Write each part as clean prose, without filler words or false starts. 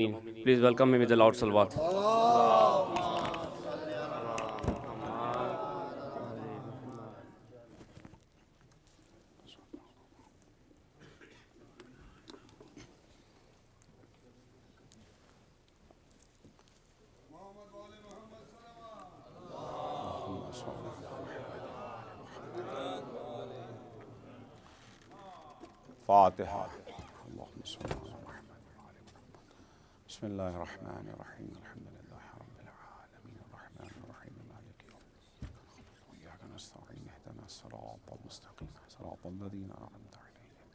Please welcome me with a loud salawat. فاتحہ اللہم صلی اللہ بسم اللہ الرحمن الرحیم الحمدللہ رب العالمین الرحمن الرحیم مالک یوم الدین ایاک نستعین اہدنا الصراط المستقیم صراط الذین انعمت علیہم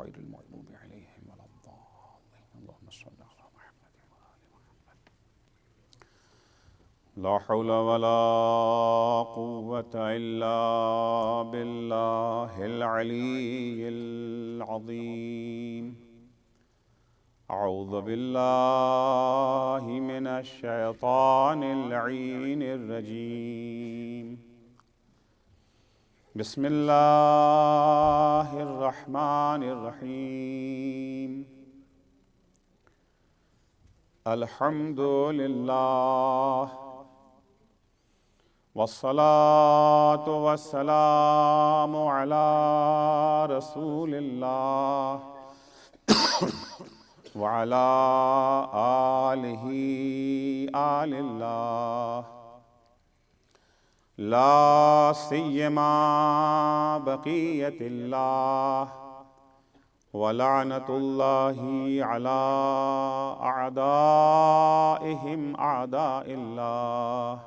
غیر المغضوب علیہم ولا الضالین اللہم صلی علی محمد وآل محمد لا حول ولا قوة الا باللہ العلی العظیم اعوذ باللہ من الشیطان اللعین الرجیم بسم اللہ الرحمن الرحیم الحمد للہ والصلاة والسلام علی رسول اللہ وعلى آلہ آل اللہ لا سیما بقیت اللہ ولعنت اللہ علی اعدائہم اعداء اللہ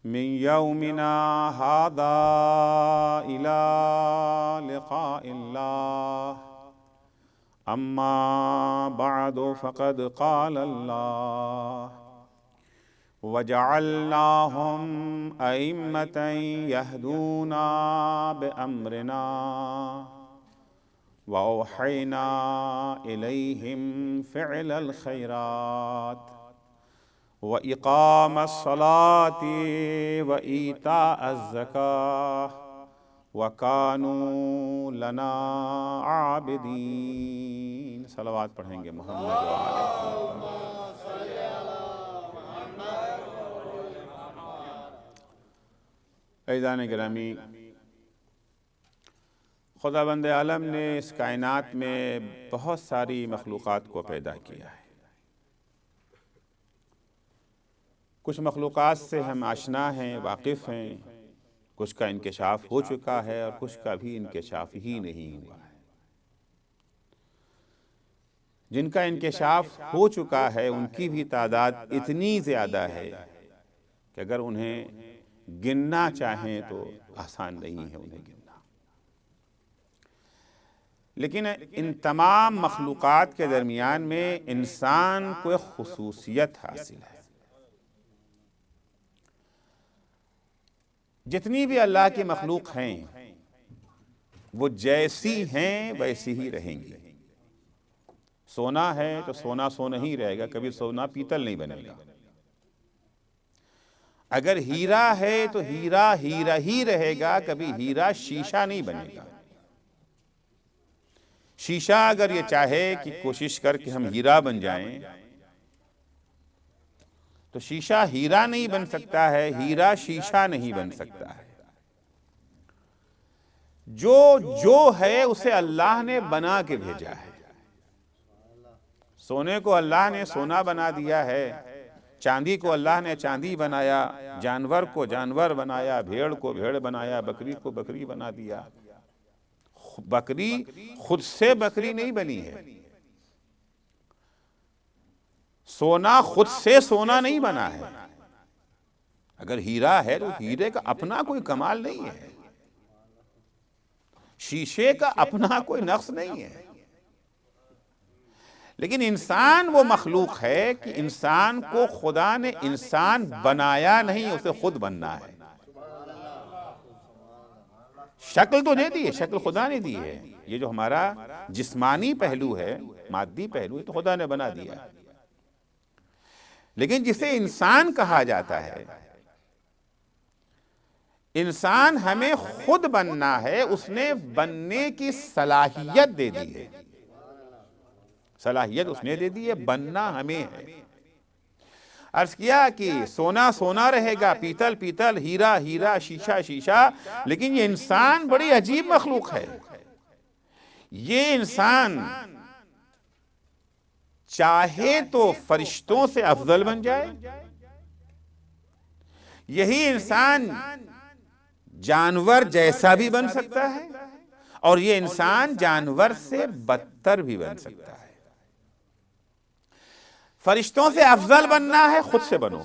من یومنا ھذا الی لقاء اللہ اما بعد فقد قال اللہ وجعلناهم ائمة يهدون بأمرنا وأوحينا إليهم فعل الخيرات وإقام الصلاة وإيتاء الزكاة وَكَانُوا لَنَا عَابِدِينَ صلوات پڑھیں گے محمد عزیزان گرامی، خداوند عالم نے اس کائنات میں بہت ساری مخلوقات کو پیدا کیا ہے۔ کچھ مخلوقات سے ہم آشنا ہیں، واقف ہیں، کچھ کا انکشاف ہو چکا ہے اور کچھ کا بھی انکشاف ہی نہیں ہوا ہے۔ جن کا انکشاف ہو چکا ہے ان کی بھی تعداد اتنی زیادہ ہے کہ اگر انہیں گننا چاہیں تو آسان نہیں ہے انہیں گننا۔ لیکن ان تمام مخلوقات کے درمیان میں انسان کو ایک خصوصیت حاصل ہے۔ جتنی بھی اللہ کی مخلوق ہیں وہ جیسی ہیں ویسی ہی رہیں گی۔ سونا ہے تو سونا سونا ہی رہے گا، کبھی سونا پیتل نہیں بنے گا۔ اگر ہیرا ہے تو ہیرا ہیرا ہی رہے گا، کبھی ہیرا شیشہ نہیں بنے گا۔ شیشہ اگر یہ چاہے کہ کوشش کر کے ہم ہیرا بن جائیں تو شیشہ ہیرا نہیں بن سکتا ہے، ہیرا شیشہ نہیں بن سکتا ہے۔ جو ہے اسے اللہ نے بنا کے بھیجا ہے۔ سونے کو اللہ نے سونا بنا دیا ہے، چاندی کو اللہ نے چاندی بنایا، جانور کو جانور بنایا، بھیڑ کو بھیڑ بنایا، بکری کو بکری بنا دیا۔ بکری خود سے بکری نہیں بنی ہے، سونا خود سے سونا نہیں بنا ہے۔ اگر ہیرا ہے تو ہیرے کا اپنا کوئی کمال نہیں ہے، شیشے کا اپنا کوئی نقص نہیں ہے۔ لیکن انسان وہ مخلوق ہے کہ انسان کو خدا نے انسان بنایا نہیں، اسے خود بننا ہے۔ شکل تو دے دی ہے، شکل خدا نے دی ہے۔ یہ جو ہمارا جسمانی پہلو ہے، مادی پہلو ہے، تو خدا نے بنا دیا ہے۔ لیکن جسے انسان کہا جاتا ہے، انسان ہمیں خود بننا ہے، اس نے بننے کی صلاحیت دے دی ہے۔ صلاحیت اس نے دے دی ہے، بننا ہمیں ہے۔ عرض کیا کہ سونا سونا رہے گا، پیتل پیتل، ہیرا ہیرا، شیشہ شیشہ، لیکن یہ انسان بڑی عجیب مخلوق ہے۔ یہ انسان چاہے تو فرشتوں سے افضل بن جائے، یہی انسان جانور جیسا بھی بن سکتا ہے، اور یہ انسان جانور سے بدتر بھی بن سکتا ہے۔ فرشتوں سے افضل بننا ہے، خود سے بنو۔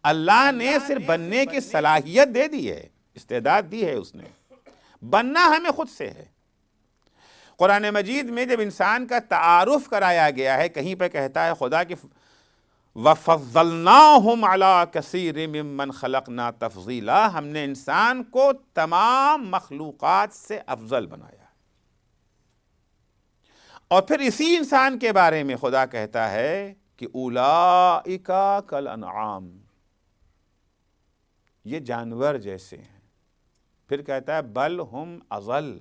اللہ نے صرف بننے کی صلاحیت دے دی ہے، استعداد دی ہے اس نے، بننا ہمیں خود سے ہے۔ قرآن مجید میں جب انسان کا تعارف کرایا گیا ہے، کہیں پہ کہتا ہے خدا کہ وَفَضَّلْنَاهُمْ عَلَىٰ كَثِيرٍ مِّمَّنْ خَلَقْنَا تَفْضِيلًا، ہم نے انسان کو تمام مخلوقات سے افضل بنایا۔ اور پھر اسی انسان کے بارے میں خدا کہتا ہے کہ اولئک کالانعام، یہ جانور جیسے ہیں۔ پھر کہتا ہے بل ہم اضل،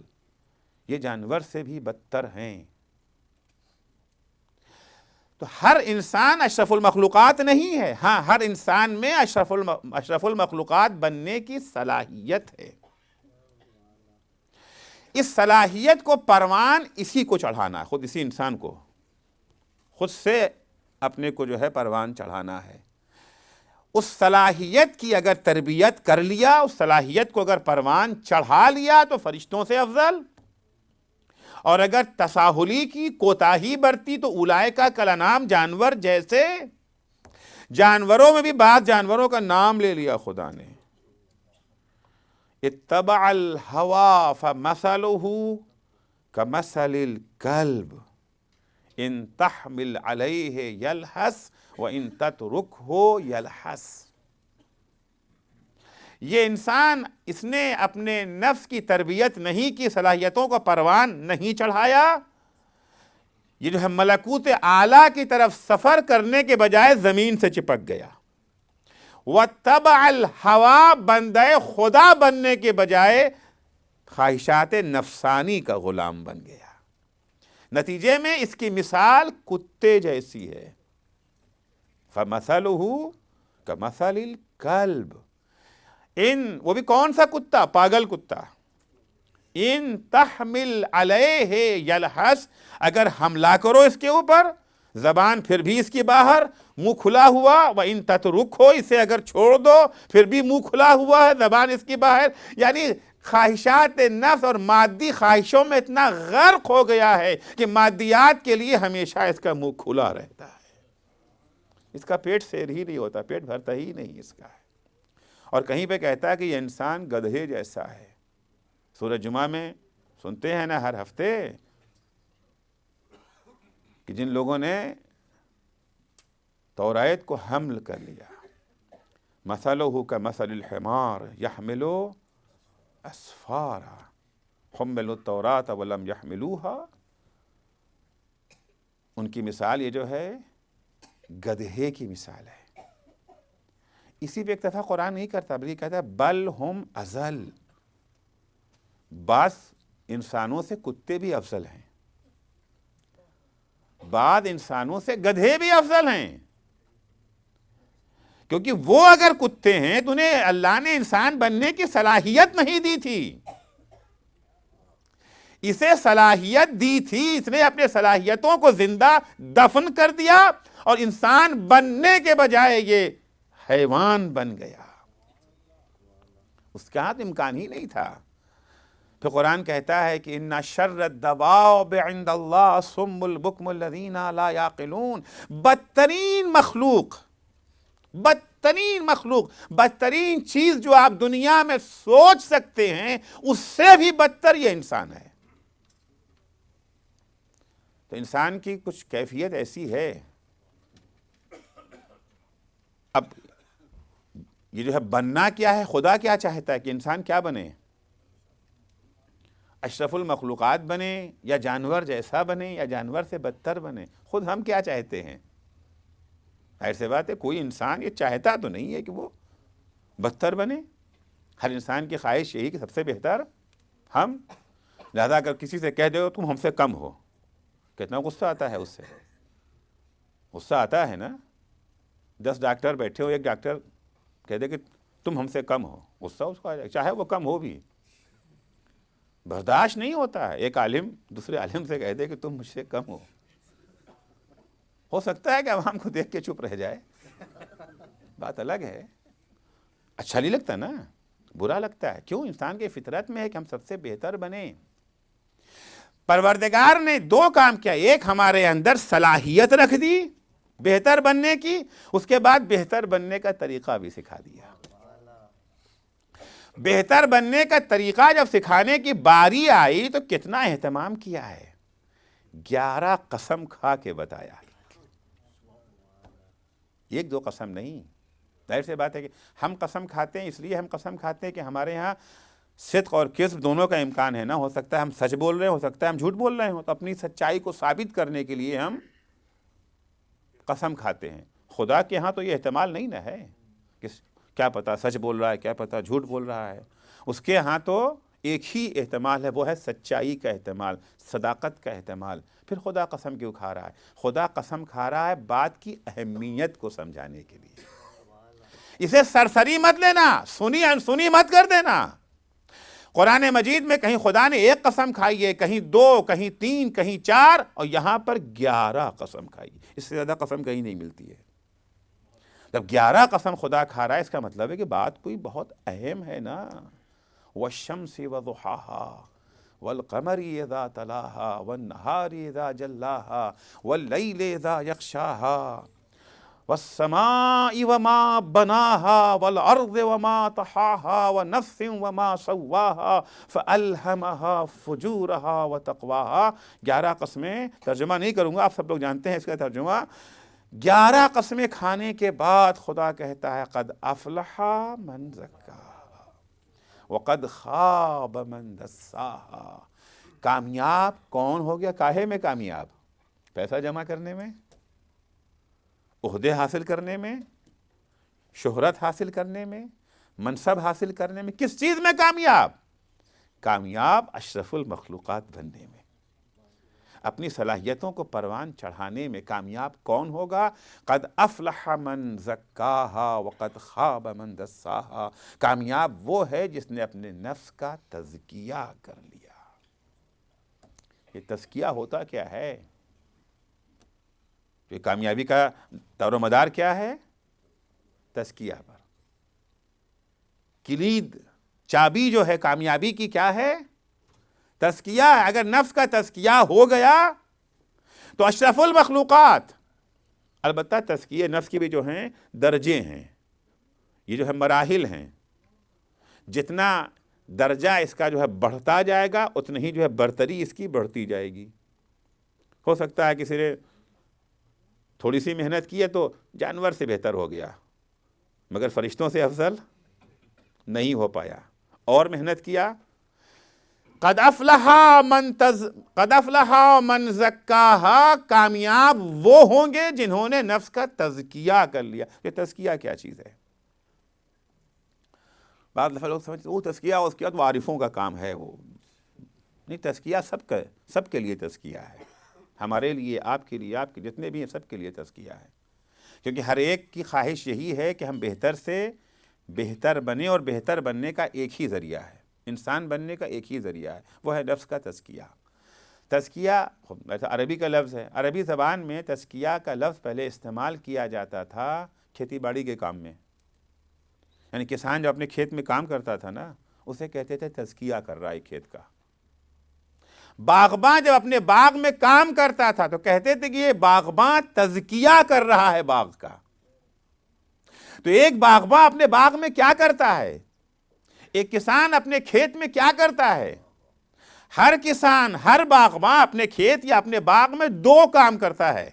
یہ جانور سے بھی بدتر ہیں۔ تو ہر انسان اشرف المخلوقات نہیں ہے، ہاں ہر انسان میں اشرف المخلوقات بننے کی صلاحیت ہے۔ اس صلاحیت کو پروان اسی کو چڑھانا ہے، خود اسی انسان کو، خود سے اپنے کو جو ہے پروان چڑھانا ہے۔ اس صلاحیت کی اگر تربیت کر لیا، اس صلاحیت کو اگر پروان چڑھا لیا تو فرشتوں سے افضل، اور اگر تساہلی کی، کوتاہی برتی تو اولئک کالانعام، جانور جیسے۔ جانوروں میں بھی بعض جانوروں کا نام لے لیا خدا نے، اتبع الہوی فمثلہ کمثل الکلب ان تحمل علیہ یلہث وان تترکہ یلہث۔ یہ انسان، اس نے اپنے نفس کی تربیت نہیں کی، صلاحیتوں کو پروان نہیں چڑھایا، یہ جو ہے ملکوت اعلیٰ کی طرف سفر کرنے کے بجائے زمین سے چپک گیا۔ وَاتَّبَعَ الْهَوَىٰ، بندہ خدا بننے کے بجائے خواہشات نفسانی کا غلام بن گیا۔ نتیجے میں اس کی مثال کتے جیسی ہے، فَمَثَلُهُ كَمَثَلِ الْكَلْبِ، وہ بھی کون سا کتا؟ پاگل کتا۔ ان تحمل علیہ یلہث، اگر حملہ کرو اس کے اوپر، زبان پھر بھی اس کی باہر، منہ کھلا ہوا، وَإِن تَتْرُكْهُ، اسے اگر چھوڑ دو پھر بھی منہ کھلا ہوا ہے، زبان اس کی باہر، یعنی خواہشات نفس اور مادی خواہشوں میں اتنا غرق ہو گیا ہے کہ مادیات کے لیے ہمیشہ اس کا منہ کھلا رہتا ہے، اس کا پیٹ سیر ہی نہیں ہوتا، پیٹ بھرتا ہی نہیں اس کا ہے۔ اور کہیں پہ کہتا ہے کہ یہ انسان گدھے جیسا ہے۔ سورہ جمعہ میں سنتے ہیں نا ہر ہفتے کہ جن لوگوں نے توریت کو حمل کر لیا، مثلہ کمثل الحمار یحمل اسفارا حملوا التوراۃ ولم یحملوها، ان کی مثال یہ جو ہے گدھے کی مثال ہے۔ اسی پہ اکتفا قرآن نہیں کرتا، بلکہ کہتا ہے بل ہم اضل، بعض انسانوں سے کتے بھی افضل ہیں، بعض انسانوں سے گدھے بھی افضل ہیں، کیونکہ وہ اگر کتے ہیں تو انہیں اللہ نے انسان بننے کی صلاحیت نہیں دی تھی، اسے صلاحیت دی تھی، اس نے اپنے صلاحیتوں کو زندہ دفن کر دیا اور انسان بننے کے بجائے یہ حیوان بن گیا، اس کا ہاتھ امکان ہی نہیں تھا۔ پھر قرآن کہتا ہے کہ ان شر الدواب عند اللہ صم البکم الذین لا یعقلون، بدترین مخلوق، بدترین چیز جو آپ دنیا میں سوچ سکتے ہیں اس سے بھی بدتر یہ انسان ہے۔ تو انسان کی کچھ کیفیت ایسی ہے، اب یہ جو ہے بننا کیا ہے، خدا کیا چاہتا ہے کہ انسان کیا بنے؟ اشرف المخلوقات بنے، یا جانور جیسا بنے، یا جانور سے بدتر بنے؟ خود ہم کیا چاہتے ہیں؟ ظاہر سی بات ہے کوئی انسان یہ چاہتا تو نہیں ہے کہ وہ بدتر بنے، ہر انسان کی خواہش یہی کہ سب سے بہتر ہم، لہذا اگر کسی سے کہہ دو تم ہم سے کم ہو، کتنا غصہ آتا ہے اس سے، غصہ آتا ہے نا. 10 ڈاکٹر بیٹھے ہو، ایک ڈاکٹر کہہ دے کہ تم ہم سے کم ہو، غصہ اس کو آ جائے، چاہے وہ کم ہو بھی، برداشت نہیں ہوتا ہے. ایک عالم دوسرے عالم سے کہہ دے کہ تم مجھ سے کم ہو سکتا ہے کہ عوام کو دیکھ کے چپ رہ جائے، بات الگ ہے. اچھا نہیں لگتا نا، برا لگتا ہے. کیوں؟ انسان کی فطرت میں ہے کہ ہم سب سے بہتر بنیں. پروردگار نے 2 کام کیا، ایک ہمارے اندر صلاحیت رکھ دی بہتر بننے کی، اس کے بعد بہتر بننے کا طریقہ بھی سکھا دیا. بہتر بننے کا طریقہ جب سکھانے کی باری آئی تو کتنا اہتمام کیا ہے. 11 قسم کھا کے بتایا، 1-2 قسم نہیں. ظاہر سی بات ہے کہ ہم قسم کھاتے ہیں، اس لیے ہم قسم کھاتے ہیں کہ ہمارے ہاں صدق اور کذب دونوں کا امکان ہے نا. ہو سکتا ہے ہم سچ بول رہے ہیں، ہو سکتا ہے ہم جھوٹ بول رہے ہوں، تو اپنی سچائی کو ثابت کرنے کے لیے ہم قسم کھاتے ہیں. خدا کے ہاں تو یہ احتمال نہیں نہ ہے کہ کیا پتہ سچ بول رہا ہے، کیا پتہ جھوٹ بول رہا ہے. اس کے ہاں تو ایک ہی احتمال ہے، وہ ہے سچائی کا احتمال، صداقت کا احتمال. پھر خدا قسم کیوں کھا رہا ہے؟ خدا قسم کھا رہا ہے بات کی اہمیت کو سمجھانے کے لیے. اسے سرسری مت لینا، سنی انسنی مت کر دینا. قرآن مجید میں کہیں خدا نے 1 قسم کھائی ہے، کہیں 2، کہیں 3، کہیں 4، اور یہاں پر 11 قسم کھائی. اس سے زیادہ قسم کہیں نہیں ملتی ہے. جب 11 قسم خدا کھا رہا ہے، اس کا مطلب ہے کہ بات کوئی بہت اہم ہے نا. وَالشَّمْسِ وَضُحَاهَا وَالْقَمَرِ إِذَا تَلَاهَا وَالنَّهَارِ إِذَا جَلَّاهَا وَاللَّيْلِ إِذَا يَغْشَاهَا وَالسَّمَاءِ وَمَا بَنَاهَا وَالْأَرْضِ وَمَا طَحَاهَا وَنَفْسٍ وَمَا سَوَّاهَا فَأَلْهَمَهَا فُجُورَهَا وَتَقْوَاهَا. 11 قسمیں ترجمہ نہیں کروں گا، آپ سب لوگ جانتے ہیں اس کا ترجمہ. 11 قسمیں کھانے کے بعد خدا کہتا ہے قد افلح من زکاہا وقد خاب من دساہا. کامیاب کون ہو گیا؟ کاہے میں کامیاب؟ پیسہ جمع کرنے میں، عہدے حاصل کرنے میں، شہرت حاصل کرنے میں، منصب حاصل کرنے میں. کس چیز میں کامیاب؟ کامیاب اشرف المخلوقات بننے میں، اپنی صلاحیتوں کو پروان چڑھانے میں. کامیاب کون ہوگا؟ قد افلح من زکاہا وقد خاب من دساہا. کامیاب وہ ہے جس نے اپنے نفس کا تزکیہ کر لیا. یہ تزکیہ ہوتا کیا ہے؟ یہ کامیابی کا دار و مدار کیا ہے؟ تزکیہ پر. کلید، چابی جو ہے کامیابی کی کیا ہے؟ تزکیہ. اگر نفس کا تزکیہ ہو گیا تو اشرف المخلوقات. البتہ تزکیہ نفس کی بھی جو ہیں درجے ہیں، یہ جو ہے مراحل ہیں. جتنا درجہ اس کا جو ہے بڑھتا جائے گا، اتنا ہی جو ہے برتری اس کی بڑھتی جائے گی. ہو سکتا ہے کسی نے تھوڑی سی محنت کی ہے تو جانور سے بہتر ہو گیا، مگر فرشتوں سے افضل نہیں ہو پایا. اور محنت کیا. قد افلح من زکاہا. کامیاب وہ ہوں گے جنہوں نے نفس کا تزکیہ کر لیا. یہ تزکیہ کیا چیز ہے؟ بعض دفعہ لوگ سمجھتے وہ تزکیہ اس کے بعد عارفوں کا کام ہے. وہ نہیں، تزکیہ سب کے لیے تزکیہ ہے. ہمارے لیے، آپ کے لیے، آپ کے جتنے بھی ہیں سب کے لیے تزکیہ ہے. کیونکہ ہر ایک کی خواہش یہی ہے کہ ہم بہتر سے بہتر بنیں، اور بہتر بننے کا ایک ہی ذریعہ ہے، انسان بننے کا ایک ہی ذریعہ ہے، وہ ہے نفس کا تزکیہ. تزکیہ عربی کا لفظ ہے. عربی زبان میں تزکیہ کا لفظ پہلے استعمال کیا جاتا تھا کھیتی باڑی کے کام میں. یعنی کسان جو اپنے کھیت میں کام کرتا تھا نا، اسے کہتے تھے تزکیہ کر رہا ہے کھیت کا. باغباں جب اپنے باغ میں کام کرتا تھا تو کہتے تھے کہ یہ باغباں تزکیہ کر رہا ہے باغ کا. تو ایک باغباں اپنے باغ میں کیا کرتا ہے؟ ایک کسان اپنے کھیت میں کیا کرتا ہے؟ ہر کسان، ہر باغباں اپنے کھیت یا اپنے باغ میں 2 کام کرتا ہے.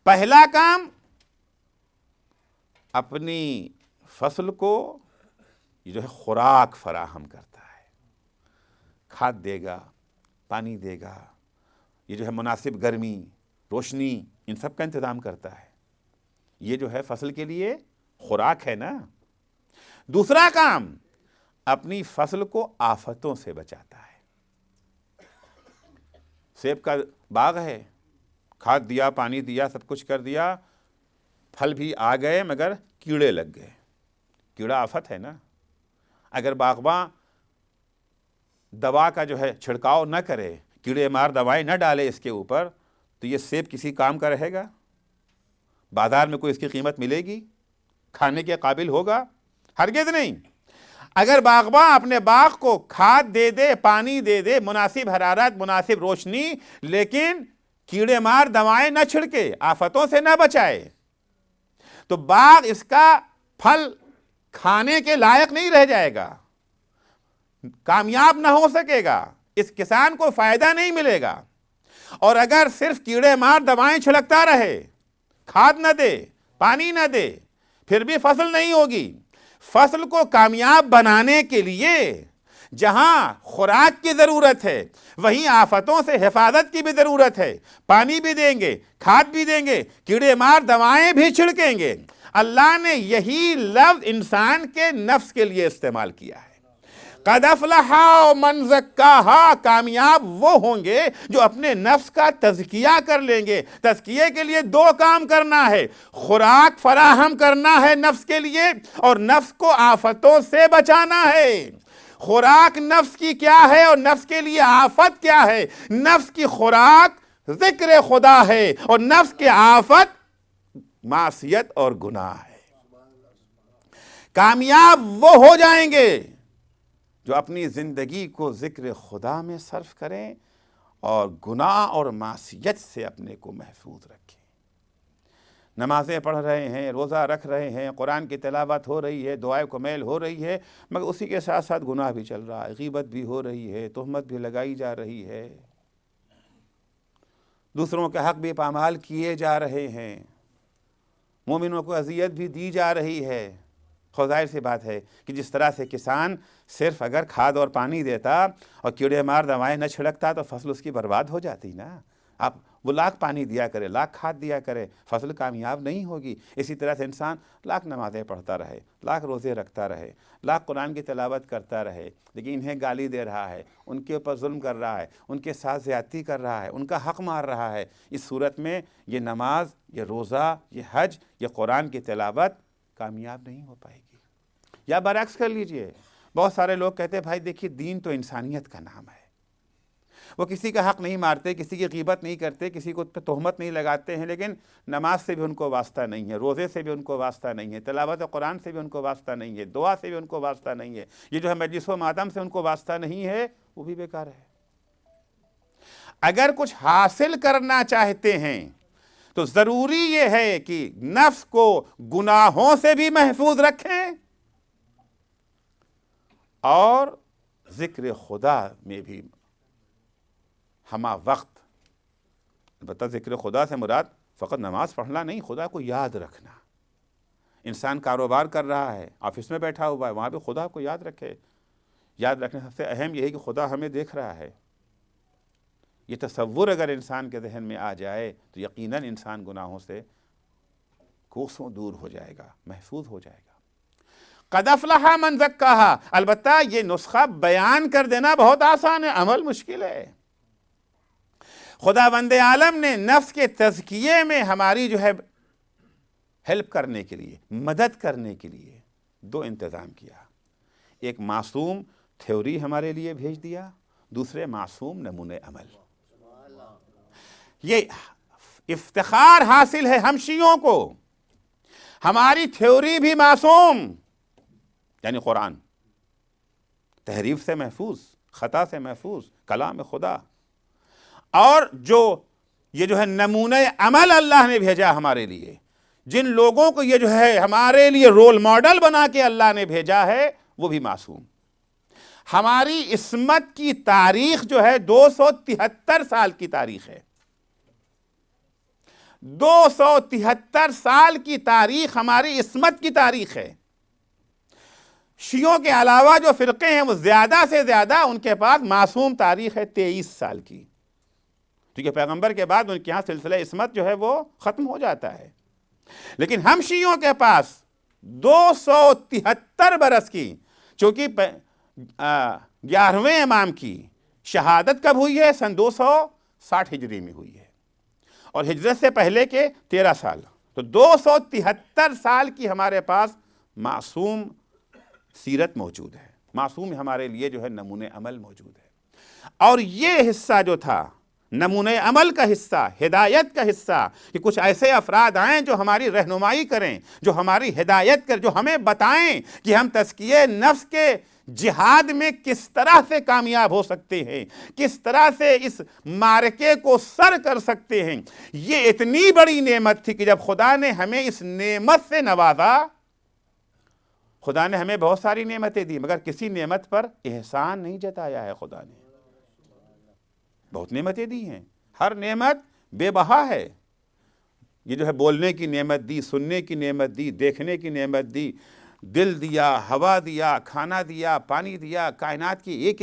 پہلا کام اپنی فصل کو یہ جو ہے خوراک فراہم کرتا ہے، کھاد دے گا، پانی دے گا، یہ جو ہے مناسب گرمی، روشنی، ان سب کا انتظام کرتا ہے. یہ جو ہے فصل کے لیے خوراک ہے نا. دوسرا کام اپنی فصل کو آفتوں سے بچاتا ہے. سیب کا باغ ہے، کھاد دیا، پانی دیا، سب کچھ کر دیا، پھل بھی آ گئے مگر کیڑے لگ گئے۔ کیڑا آفت ہے نا۔ اگر باغباں دوا کا جو ہے چھڑکاؤ نہ کرے، کیڑے مار دوائیں نہ ڈالے اس کے اوپر، تو یہ سیب کسی کام کا رہے گا؟ بازار میں کوئی اس کی قیمت ملے گی؟ کھانے کے قابل ہوگا؟ ہرگز نہیں۔ اگر باغباں اپنے باغ کو کھاد دے دے، پانی دے دے، مناسب حرارت، مناسب روشنی، لیکن کیڑے مار دوائیں نہ چھڑکے، آفتوں سے نہ بچائے، تو باغ اس کا پھل کھانے کے لائق نہیں رہ جائے گا، کامیاب نہ ہو سکے گا، اس کسان کو فائدہ نہیں ملے گا۔ اور اگر صرف کیڑے مار دوائیں چھڑکتا رہے، کھاد نہ دے، پانی نہ دے، پھر بھی فصل نہیں ہوگی۔ فصل کو کامیاب بنانے کے لیے جہاں خوراک کی ضرورت ہے، وہیں آفتوں سے حفاظت کی بھی ضرورت ہے۔ پانی بھی دیں گے، کھاد بھی دیں گے، کیڑے مار دوائیں بھی چھڑکیں گے۔ اللہ نے یہی لفظ انسان کے نفس کے لیے استعمال کیا ہے۔ قد افلح من زکاہا، کامیاب وہ ہوں گے جو اپنے نفس کا تزکیہ کر لیں گے۔ تزکیے کے لیے دو کام کرنا ہے، خوراک فراہم کرنا ہے نفس کے لیے، اور نفس کو آفتوں سے بچانا ہے۔ خوراک نفس کی کیا ہے اور نفس کے لیے آفت کیا ہے؟ نفس کی خوراک ذکر خدا ہے، اور نفس کی آفت معصیت اور گناہ ہے۔ کامیاب وہ ہو جائیں گے جو اپنی زندگی کو ذکر خدا میں صرف کریں اور گناہ اور معصیت سے اپنے کو محفوظ رکھیں۔ نمازیں پڑھ رہے ہیں، روزہ رکھ رہے ہیں، قرآن کی تلاوت ہو رہی ہے، دعائے کمیل ہو رہی ہے، مگر اسی کے ساتھ ساتھ گناہ بھی چل رہا ہے، غیبت بھی ہو رہی ہے، تہمت بھی لگائی جا رہی ہے، دوسروں کے حق بھی پامال کیے جا رہے ہیں، مومنوں کو اذیت بھی دی جا رہی ہے۔ ظاہر سی بات ہے کہ جس طرح سے کسان صرف اگر کھاد اور پانی دیتا اور کیڑے مار دوائیں نہ چھڑکتا تو فصل اس کی برباد ہو جاتی نا۔ اب وہ لاکھ پانی دیا کرے، لاکھ کھاد دیا کرے، فصل کامیاب نہیں ہوگی۔ اسی طرح سے انسان لاکھ نمازیں پڑھتا رہے، لاکھ روزے رکھتا رہے، لاکھ قرآن کی تلاوت کرتا رہے، لیکن انہیں گالی دے رہا ہے، ان کے اوپر ظلم کر رہا ہے، ان کے ساتھ زیادتی کر رہا ہے، ان کا حق مار رہا ہے، اس صورت میں یہ نماز، یہ روزہ، یہ حج، یہ قرآن کی تلاوت کامیاب نہیں ہو پائے گی۔ یا برعکس کر لیجئے، بہت سارے لوگ کہتے ہیں بھائی دیکھیے دین تو انسانیت کا نام ہے، وہ کسی کا حق نہیں مارتے، کسی کی غیبت نہیں کرتے، کسی کو تہمت نہیں لگاتے ہیں، لیکن نماز سے بھی ان کو واسطہ نہیں ہے، روزے سے بھی ان کو واسطہ نہیں ہے، تلاوت قرآن سے بھی ان کو واسطہ نہیں ہے، دعا سے بھی ان کو واسطہ نہیں ہے، یہ جو ہے مجلس و ماتم سے ان کو واسطہ نہیں ہے، وہ بھی بیکار ہے۔ اگر کچھ حاصل کرنا چاہتے ہیں تو ضروری یہ ہے کہ نفس کو گناہوں سے بھی محفوظ رکھیں اور ذکر خدا میں بھی ہمہ وقت، البتہ ذکر خدا سے مراد فقط نماز پڑھنا نہیں، خدا کو یاد رکھنا۔ انسان کاروبار کر رہا ہے، آفس میں بیٹھا ہوا ہے، وہاں بھی خدا کو یاد رکھے۔ یاد رکھنے سب سے اہم یہی کہ خدا ہمیں دیکھ رہا ہے۔ یہ تصور اگر انسان کے ذہن میں آ جائے تو یقیناً انسان گناہوں سے کوسوں دور ہو جائے گا، محفوظ ہو جائے گا۔ قد افلح من زکاہا، البتہ یہ نسخہ بیان کر دینا بہت آسان ہے، عمل مشکل ہے۔ خداوند عالم نے نفس کے تزکیے میں ہماری جو ہے ہیلپ کرنے کے لیے، مدد کرنے کے لیے دو انتظام کیا۔ ایک معصوم تھیوری ہمارے لیے بھیج دیا، دوسرے معصوم نمونہ عمل۔ یہ افتخار حاصل ہے ہم شیعوں کو، ہماری تھیوری بھی معصوم، یعنی قرآن، تحریف سے محفوظ، خطا سے محفوظ، کلام خدا، اور یہ جو ہے نمونہ عمل اللہ نے بھیجا ہمارے لیے، جن لوگوں کو یہ جو ہے ہمارے لیے رول ماڈل بنا کے اللہ نے بھیجا ہے، وہ بھی معصوم۔ ہماری عصمت کی تاریخ جو ہے 273 سال کی تاریخ ہے، 273 سال کی تاریخ ہماری عصمت کی تاریخ ہے۔ شیعوں کے علاوہ جو فرقے ہیں وہ زیادہ سے زیادہ ان کے پاس معصوم تاریخ ہے 23 سال کی، کیونکہ پیغمبر کے بعد ان کے ہاں سلسلہ عصمت جو ہے وہ ختم ہو جاتا ہے۔ لیکن ہم شیعوں کے پاس 273 برس کی، چونکہ 11ویں امام کی شہادت کب ہوئی ہے؟ سن 200 60 ہجری میں ہوئی ہے، اور ہجرت سے پہلے کے 13 سال، تو 273 سال کی ہمارے پاس معصوم سیرت موجود ہے، معصوم ہمارے لیے جو ہے نمونہ عمل موجود ہے۔ اور یہ حصہ جو تھا نمونہ عمل کا حصہ، ہدایت کا حصہ، کہ کچھ ایسے افراد آئیں جو ہماری رہنمائی کریں، جو ہماری ہدایت کریں، جو ہمیں بتائیں کہ ہم تزکیہ نفس کے جہاد میں کس طرح سے کامیاب ہو سکتے ہیں، کس طرح سے اس معرکے کو سر کر سکتے ہیں۔ یہ اتنی بڑی نعمت تھی کہ جب خدا نے ہمیں اس نعمت سے نوازا، خدا نے ہمیں بہت ساری نعمتیں دی مگر کسی نعمت پر احسان نہیں جتایا ہے۔ خدا نے بہت نعمتیں دی ہیں، ہر نعمت بے بہا ہے۔ یہ جو ہے بولنے کی نعمت دی، سننے کی نعمت دی، دیکھنے کی نعمت دی، دل دیا، ہوا دیا، کھانا دیا، پانی دیا، کائنات کی ایک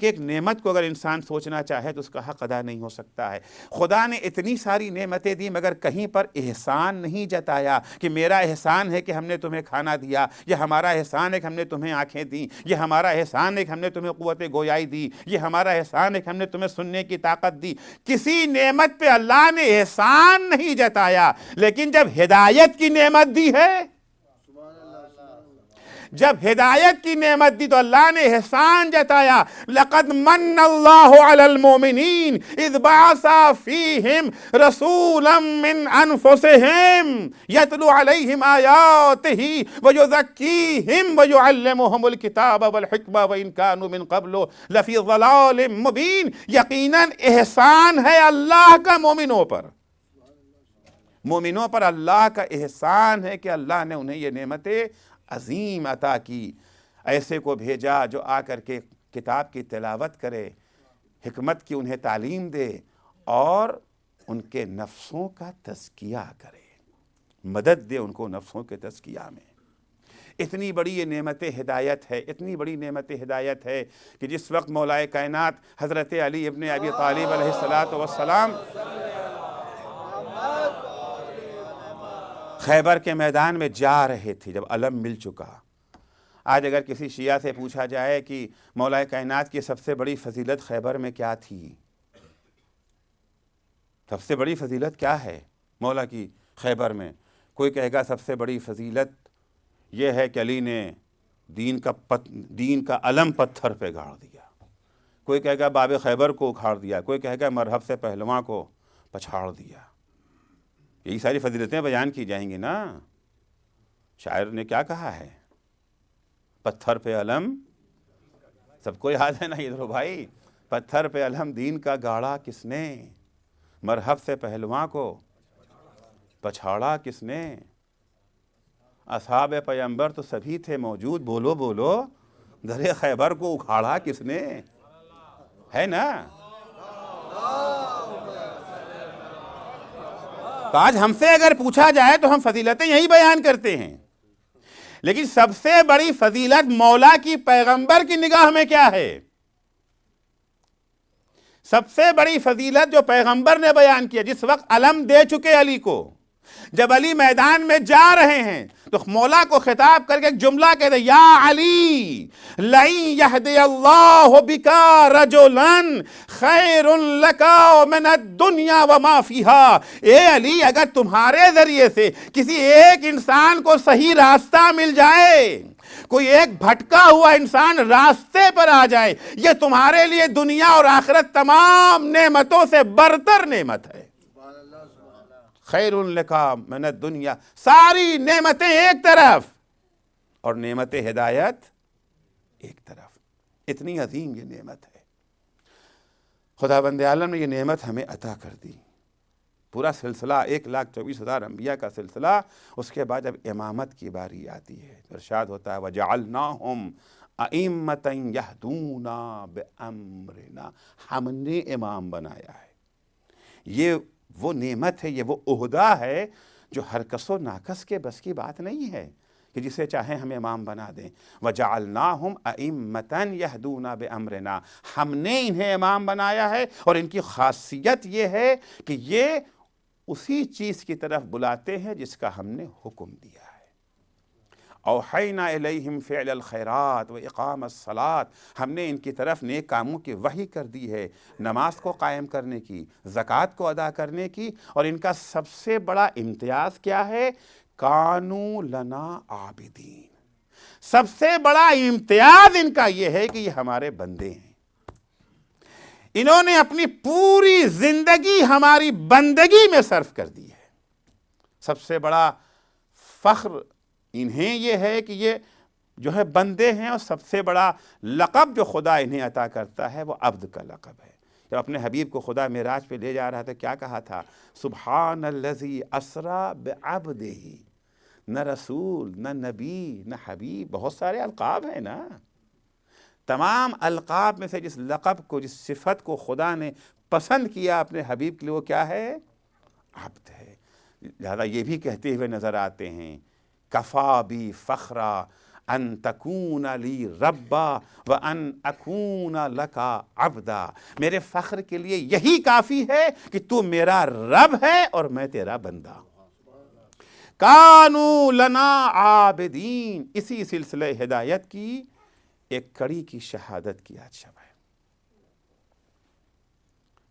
ایک نعمت کو اگر انسان سوچنا چاہے تو اس کا حق ادا نہیں ہو سکتا ہے۔ خدا نے اتنی ساری نعمتیں دی مگر کہیں پر احسان نہیں جتایا کہ میرا احسان ہے کہ ہم نے تمہیں کھانا دیا، یہ ہمارا احسان ہے کہ ہم نے تمہیں آنکھیں دیں، یہ ہمارا احسان ہے کہ ہم نے تمہیں قوت گویائی دی، یہ ہمارا احسان ہے کہ ہم نے تمہیں سننے کی طاقت دی۔ کسی نعمت پہ اللہ نے احسان نہیں جتایا، لیکن جب ہدایت کی نعمت دی ہے، جب ہدایت کی نعمت دی تو اللہ نے احسان جتایا۔ لَقَدْ مَنَّ اللَّهُ عَلَى الْمُؤْمِنِينَ إِذْ بَعَثَ فِيهِمْ رَسُولًا مِّنْ أَنفُسِهِمْ يَتْلُو عَلَيْهِمْ آيَاتِهِ وَيُزَكِّيهِمْ وَيُعَلِّمُهُمُ الْكِتَابَ وَالْحِكْمَةَ وَإِنْ كَانُوا مِنْ قَبْلُ لَفِي ضَلَالٍ مُّبِينٍ۔ یقیناً احسان ہے اللہ کا مومنوں پر، مومنوں پر اللہ کا احسان ہے کہ اللہ نے انہیں یہ نعمتیں عظیم عطا کی، ایسے کو بھیجا جو آ کر کے کتاب کی تلاوت کرے، حکمت کی انہیں تعلیم دے اور ان کے نفسوں کا تزکیہ کرے، مدد دے ان کو نفسوں کے تزکیہ میں۔ اتنی بڑی یہ نعمت ہدایت ہے، اتنی بڑی نعمت ہدایت ہے کہ جس وقت مولا کائنات حضرت علی ابن ابی طالب علیہ السلام خیبر کے میدان میں جا رہے تھے، جب علم مل چکا۔ آج اگر کسی شیعہ سے پوچھا جائے کہ مولا کائنات کی سب سے بڑی فضیلت خیبر میں کیا تھی، سب سے بڑی فضیلت کیا ہے مولا کی خیبر میں، کوئی کہے گا سب سے بڑی فضیلت یہ ہے کہ علی نے دین کا علم پتھر پہ گاڑ دیا، کوئی کہے گا باب خیبر کو اکھاڑ دیا، کوئی کہے گا مرحب سے پہلواں کو پچھاڑ دیا۔ یہی ساری فضیلتیں بیان کی جائیں گی نا۔ شاعر نے کیا کہا ہے؟ پتھر پہ علم، سب کو یاد ہے نا ادھر بھائی، پتھر پہ علم دین کا گاڑا کس نے، مرحب سے پہلواں کو پچھاڑا کس نے، اصحاب پیغمبر تو سبھی تھے موجود، بولو بولو، در خیبر کو اکھاڑا کس نے، ہے نا۔ تو آج ہم سے اگر پوچھا جائے تو ہم فضیلتیں یہی بیان کرتے ہیں، لیکن سب سے بڑی فضیلت مولا کی پیغمبر کی نگاہ میں کیا ہے؟ سب سے بڑی فضیلت جو پیغمبر نے بیان کیا، جس وقت علم دے چکے علی کو، جب علی میدان میں جا رہے ہیں تو مولا کو خطاب کر کے ایک جملہ کہتے ہیں، یا علی لَن يَهْدِيَ اللَّهُ بِكَ رَجُلًا خَيْرٌ لَكَ مِنَ الدُّنْيَا وَمَا فِيهَا۔ اے علی، اگر تمہارے ذریعے سے کسی ایک انسان کو صحیح راستہ مل جائے، کوئی ایک بھٹکا ہوا انسان راستے پر آ جائے، یہ تمہارے لیے دنیا اور آخرت تمام نعمتوں سے برتر نعمت ہے۔ خیر لک من الدنیا، ساری نعمتیں ایک طرف اور نعمت ہدایت ایک طرف، اتنی عظیم یہ نعمت ہے۔ خدا بند عالم نے یہ نعمت ہمیں عطا کر دی۔ پورا سلسلہ 1,24,000 انبیاء کا سلسلہ، اس کے بعد جب امامت کی باری آتی ہے ارشاد ہوتا ہے وَجَعَلْنَاهُمْ أَئِمَّةً يَهْدُونَ بِأَمْرِنَا، ہم نے امام بنایا ہے۔ یہ وہ نعمت ہے، یہ وہ عہدہ ہے جو ہر کس و ناکس کے بس کی بات نہیں ہے کہ جسے چاہیں ہم امام بنا دیں۔ وَجَعَلْنَاهُمْ أَئِمَّةً يَهْدُونَ بِأَمْرِنَا، ہم نے انہیں امام بنایا ہے، اور ان کی خاصیت یہ ہے کہ یہ اسی چیز کی طرف بلاتے ہیں جس کا ہم نے حکم دیا ہے، اوحینا الیہم فعل الخیرات و اقام الصلاۃ، ہم نے ان کی طرف نیک کاموں کی وحی کر دی ہے، نماز کو قائم کرنے کی، زکوٰۃ کو ادا کرنے کی، اور ان کا سب سے بڑا امتیاز کیا ہے؟ کانوا لنا عابدین، سب سے بڑا امتیاز ان کا یہ ہے کہ یہ ہمارے بندے ہیں، انہوں نے اپنی پوری زندگی ہماری بندگی میں صرف کر دی ہے۔ سب سے بڑا فخر انہیں یہ ہے کہ یہ جو ہے بندے ہیں، اور سب سے بڑا لقب جو خدا انہیں عطا کرتا ہے وہ عبد کا لقب ہے۔ جب اپنے حبیب کو خدا معراج پہ لے جا رہا تھا کیا کہا تھا؟ سبحان الذی اسریٰ بعبدہ، نہ رسول، نہ نبی، نہ حبیب، بہت سارے القاب ہیں نا، تمام القاب میں سے جس لقب کو، جس صفت کو خدا نے پسند کیا اپنے حبیب کے لیے، وہ کیا ہے؟ عبد ہے۔ لہذا یہ بھی کہتے ہوئے نظر آتے ہیں کفا بی فخرا ان تکون لی ربا وان اکون لکا عبدا، میرے فخر کے لیے یہی کافی ہے کہ تو میرا رب ہے اور میں تیرا بندہ ہوں۔ کانوا لنا عابدین، اسی سلسلہ ہدایت کی ایک کڑی کی شہادت کی آج شب ہے۔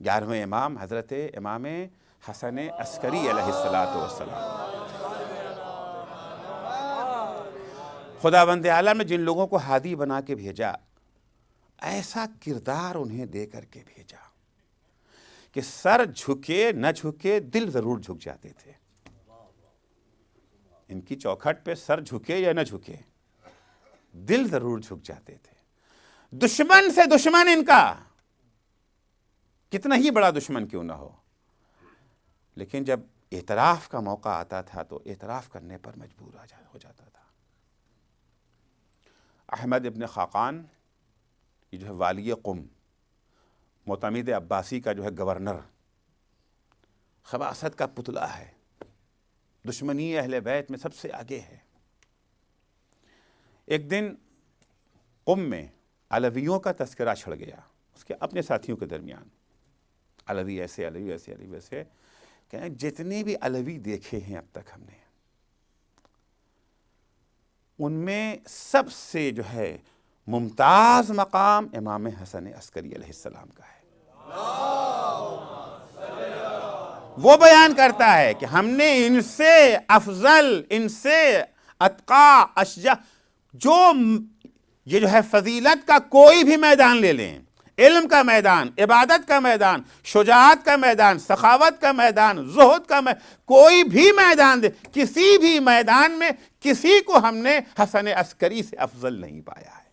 11ویں امام حضرت امام حسن عسکری علیہ السلام، خداوند عالم نے جن لوگوں کو ہادی بنا کے بھیجا، ایسا کردار انہیں دے کر کے بھیجا کہ سر جھکے نہ جھکے دل ضرور جھک جاتے تھے۔ ان کی چوکھٹ پہ سر جھکے یا نہ جھکے دل ضرور جھک جاتے تھے۔ دشمن سے دشمن ان کا کتنا ہی بڑا دشمن کیوں نہ ہو، لیکن جب اعتراف کا موقع آتا تھا تو اعتراف کرنے پر مجبور ہو جاتا تھا۔ احمد ابن خاقان، یہ جو ہے والی قم، معتمد عباسی کا جو ہے گورنر، خباثت کا پتلا ہے، دشمنی اہل بیت میں سب سے آگے ہے۔ ایک دن قم میں علویوں کا تذکرہ چھڑ گیا اس کے اپنے ساتھیوں کے درمیان، علوی ایسے، علوی ایسے، علوی ایسے، کہ جتنے بھی علوی دیکھے ہیں اب تک ہم نے، ان میں سب سے جو ہے ممتاز مقام امام حسن عسکری علیہ السلام کا ہے۔ وہ بیان کرتا ہے کہ ہم نے ان سے افضل، ان سے اتقا، اشجع، یہ جو ہے فضیلت کا کوئی بھی میدان لے لیں، علم کا میدان، عبادت کا میدان، شجاعت کا میدان، سخاوت کا میدان، زہد کا میدان، کوئی بھی میدان دے، کسی بھی میدان میں کسی کو ہم نے حسن عسکری سے افضل نہیں پایا ہے۔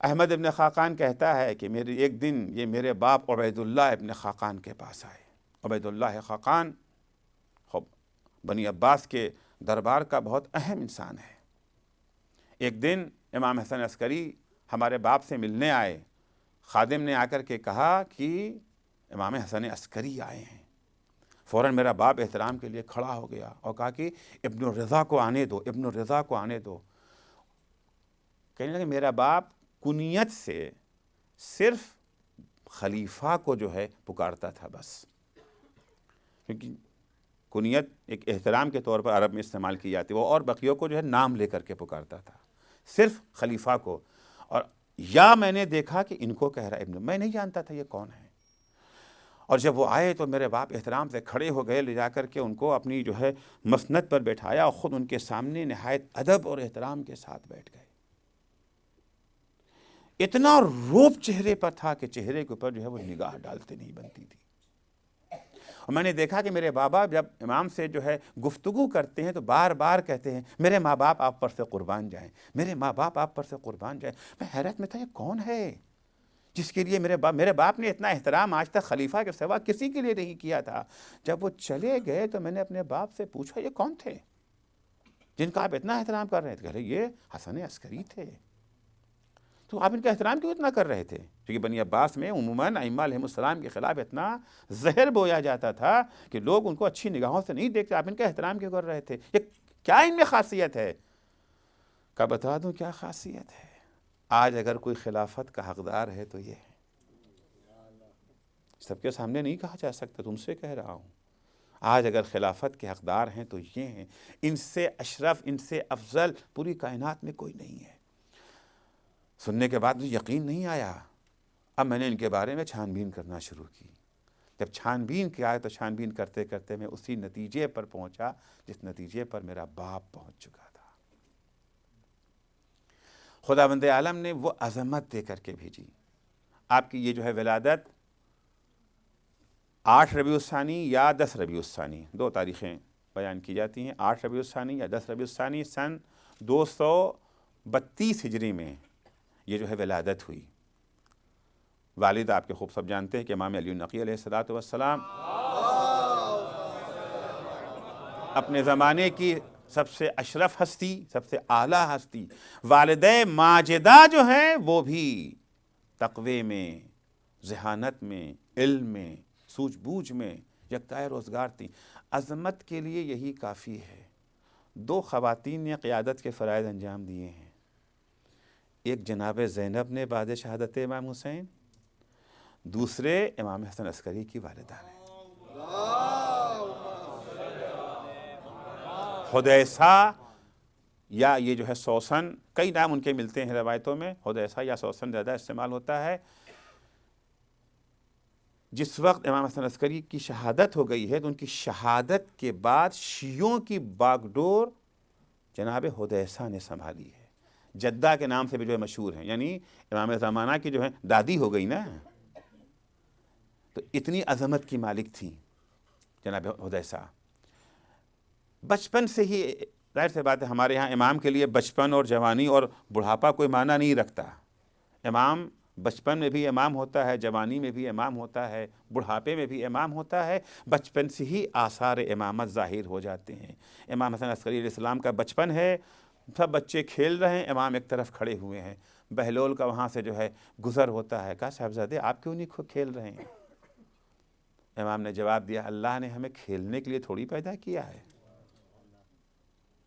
احمد ابن خاقان کہتا ہے کہ ایک دن یہ میرے باپ عبید اللہ ابن خاقان کے پاس آئے۔ عبید اللہ خاقان بنی عباس کے دربار کا بہت اہم انسان ہے۔ ایک دن امام حسن عسکری ہمارے باپ سے ملنے آئے، خادم نے آ کر کے کہا کہ امام حسن عسکری آئے ہیں۔ فوراً میرا باپ احترام کے لیے کھڑا ہو گیا اور کہا کہ ابن الرضا کو آنے دو، ابن الرضا کو آنے دو۔ کہنے لگے میرا باپ کنیت سے صرف خلیفہ کو جو ہے پکارتا تھا بس، کیونکہ کنیت ایک احترام کے طور پر عرب میں استعمال کی جاتی ہے، وہ اور بقیوں کو جو ہے نام لے کر کے پکارتا تھا، صرف خلیفہ کو۔ اور یا میں نے دیکھا کہ ان کو کہہ رہا ابن، میں نہیں جانتا تھا یہ کون ہے۔ اور جب وہ آئے تو میرے باپ احترام سے کھڑے ہو گئے، لے جا کر کے ان کو اپنی جو ہے مسند پر بیٹھایا اور خود ان کے سامنے نہایت ادب اور احترام کے ساتھ بیٹھ گئے۔ اتنا روب چہرے پر تھا کہ چہرے کے اوپر جو ہے وہ نگاہ ڈالتے نہیں بنتی تھی۔ اور میں نے دیکھا کہ میرے بابا جب امام سے جو ہے گفتگو کرتے ہیں تو بار بار کہتے ہیں میرے ماں باپ آپ پر سے قربان جائیں، میرے ماں باپ آپ پر سے قربان جائیں۔ میں حیرت میں تھا یہ کون ہے جس کے لیے میرے باپ نے اتنا احترام آج تک خلیفہ کے سوا کسی کے لیے نہیں کیا تھا۔ جب وہ چلے گئے تو میں نے اپنے باپ سے پوچھا یہ کون تھے جن کا آپ اتنا احترام کر رہے تھے؟ کہہ رہے یہ حسن عسکری تھے۔ تو آپ ان کا احترام کیوں اتنا کر رہے تھے؟ کیونکہ بنی عباس میں عموماً ائمہ علیہم السلام کے خلاف اتنا زہر بویا جاتا تھا کہ لوگ ان کو اچھی نگاہوں سے نہیں دیکھتے، آپ ان کا احترام کیوں کر رہے تھے؟ یہ کیا ان میں خاصیت ہے؟ کہ بتا دوں کیا خاصیت ہے؟ آج اگر کوئی خلافت کا حقدار ہے تو یہ ہے، سب کے سامنے نہیں کہا جا سکتا، تم سے کہہ رہا ہوں۔ آج اگر خلافت کے حقدار ہیں تو یہ ہیں، ان سے اشرف، ان سے افضل پوری کائنات میں کوئی نہیں ہے۔ سننے کے بعد مجھے یقین نہیں آیا، اب میں نے ان کے بارے میں چھان بین کرنا شروع کی۔ جب چھان بین کیا تو چھان بین کرتے کرتے میں اسی نتیجے پر پہنچا جس نتیجے پر میرا باپ پہنچ چکا تھا۔ خداوند عالم نے وہ عظمت دے کر کے بھیجی۔ آپ کی یہ جو ہے ولادت 8 ربیع الثانی یا 10 ربیع الثانی، 2 تاریخیں بیان کی جاتی ہیں، 8 ربیع الثانی یا 10 ربیع الثانی، سن 232 ہجری میں یہ جو ہے ولادت ہوئی۔ والد آپ کے خوب سب جانتے ہیں کہ امام علی النقی علیہ الصلوۃ والسلام اپنے زمانے کی سب سے اشرف ہستی، سب سے اعلیٰ ہستی، والدہ ماجدہ جو ہیں وہ بھی تقوی میں، ذہانت میں، علم میں، سوجھ بوجھ میں یکتائے روزگار تھیں۔ عظمت کے لیے یہی کافی ہے۔ 2 خواتین نے قیادت کے فرائض انجام دیے ہیں، ایک جناب زینب نے بعد شہادت امام حسین، دوسرے امام حسن عسکری کی والدہ نے۔ حدیثہ یا یہ جو ہے سوسن، کئی نام ان کے ملتے ہیں روایتوں میں، حدیثہ یا سوسن زیادہ استعمال ہوتا ہے۔ جس وقت امام حسن عسکری کی شہادت ہو گئی ہے تو ان کی شہادت کے بعد شیعوں کی باغ ڈور جناب حدیثہ نے سنبھالی ہے، جدہ کے نام سے بھی جو ہے مشہور ہیں، یعنی امام زمانہ کی جو ہے دادی ہو گئی نا، تو اتنی عظمت کی مالک تھی جناب حدیثہ۔ بچپن سے ہی، ظاہر سی بات ہے ہمارے ہاں امام کے لیے بچپن اور جوانی اور بڑھاپا کوئی معنی نہیں رکھتا۔ امام بچپن میں بھی امام ہوتا ہے، جوانی میں بھی امام ہوتا ہے، بڑھاپے میں بھی امام ہوتا ہے۔ بچپن سے ہی آثار امامت ظاہر ہو جاتے ہیں۔ امام حسن عسکری علیہ السلام کا بچپن ہے، سب بچے کھیل رہے ہیں، امام ایک طرف کھڑے ہوئے ہیں، بہلول کا وہاں سے جو ہے گزر ہوتا ہے، کہا صاحبزادے آپ کیوں نہیں کھیل رہے ہیں؟ امام نے جواب دیا اللہ نے ہمیں کھیلنے کے لیے تھوڑی پیدا کیا ہے۔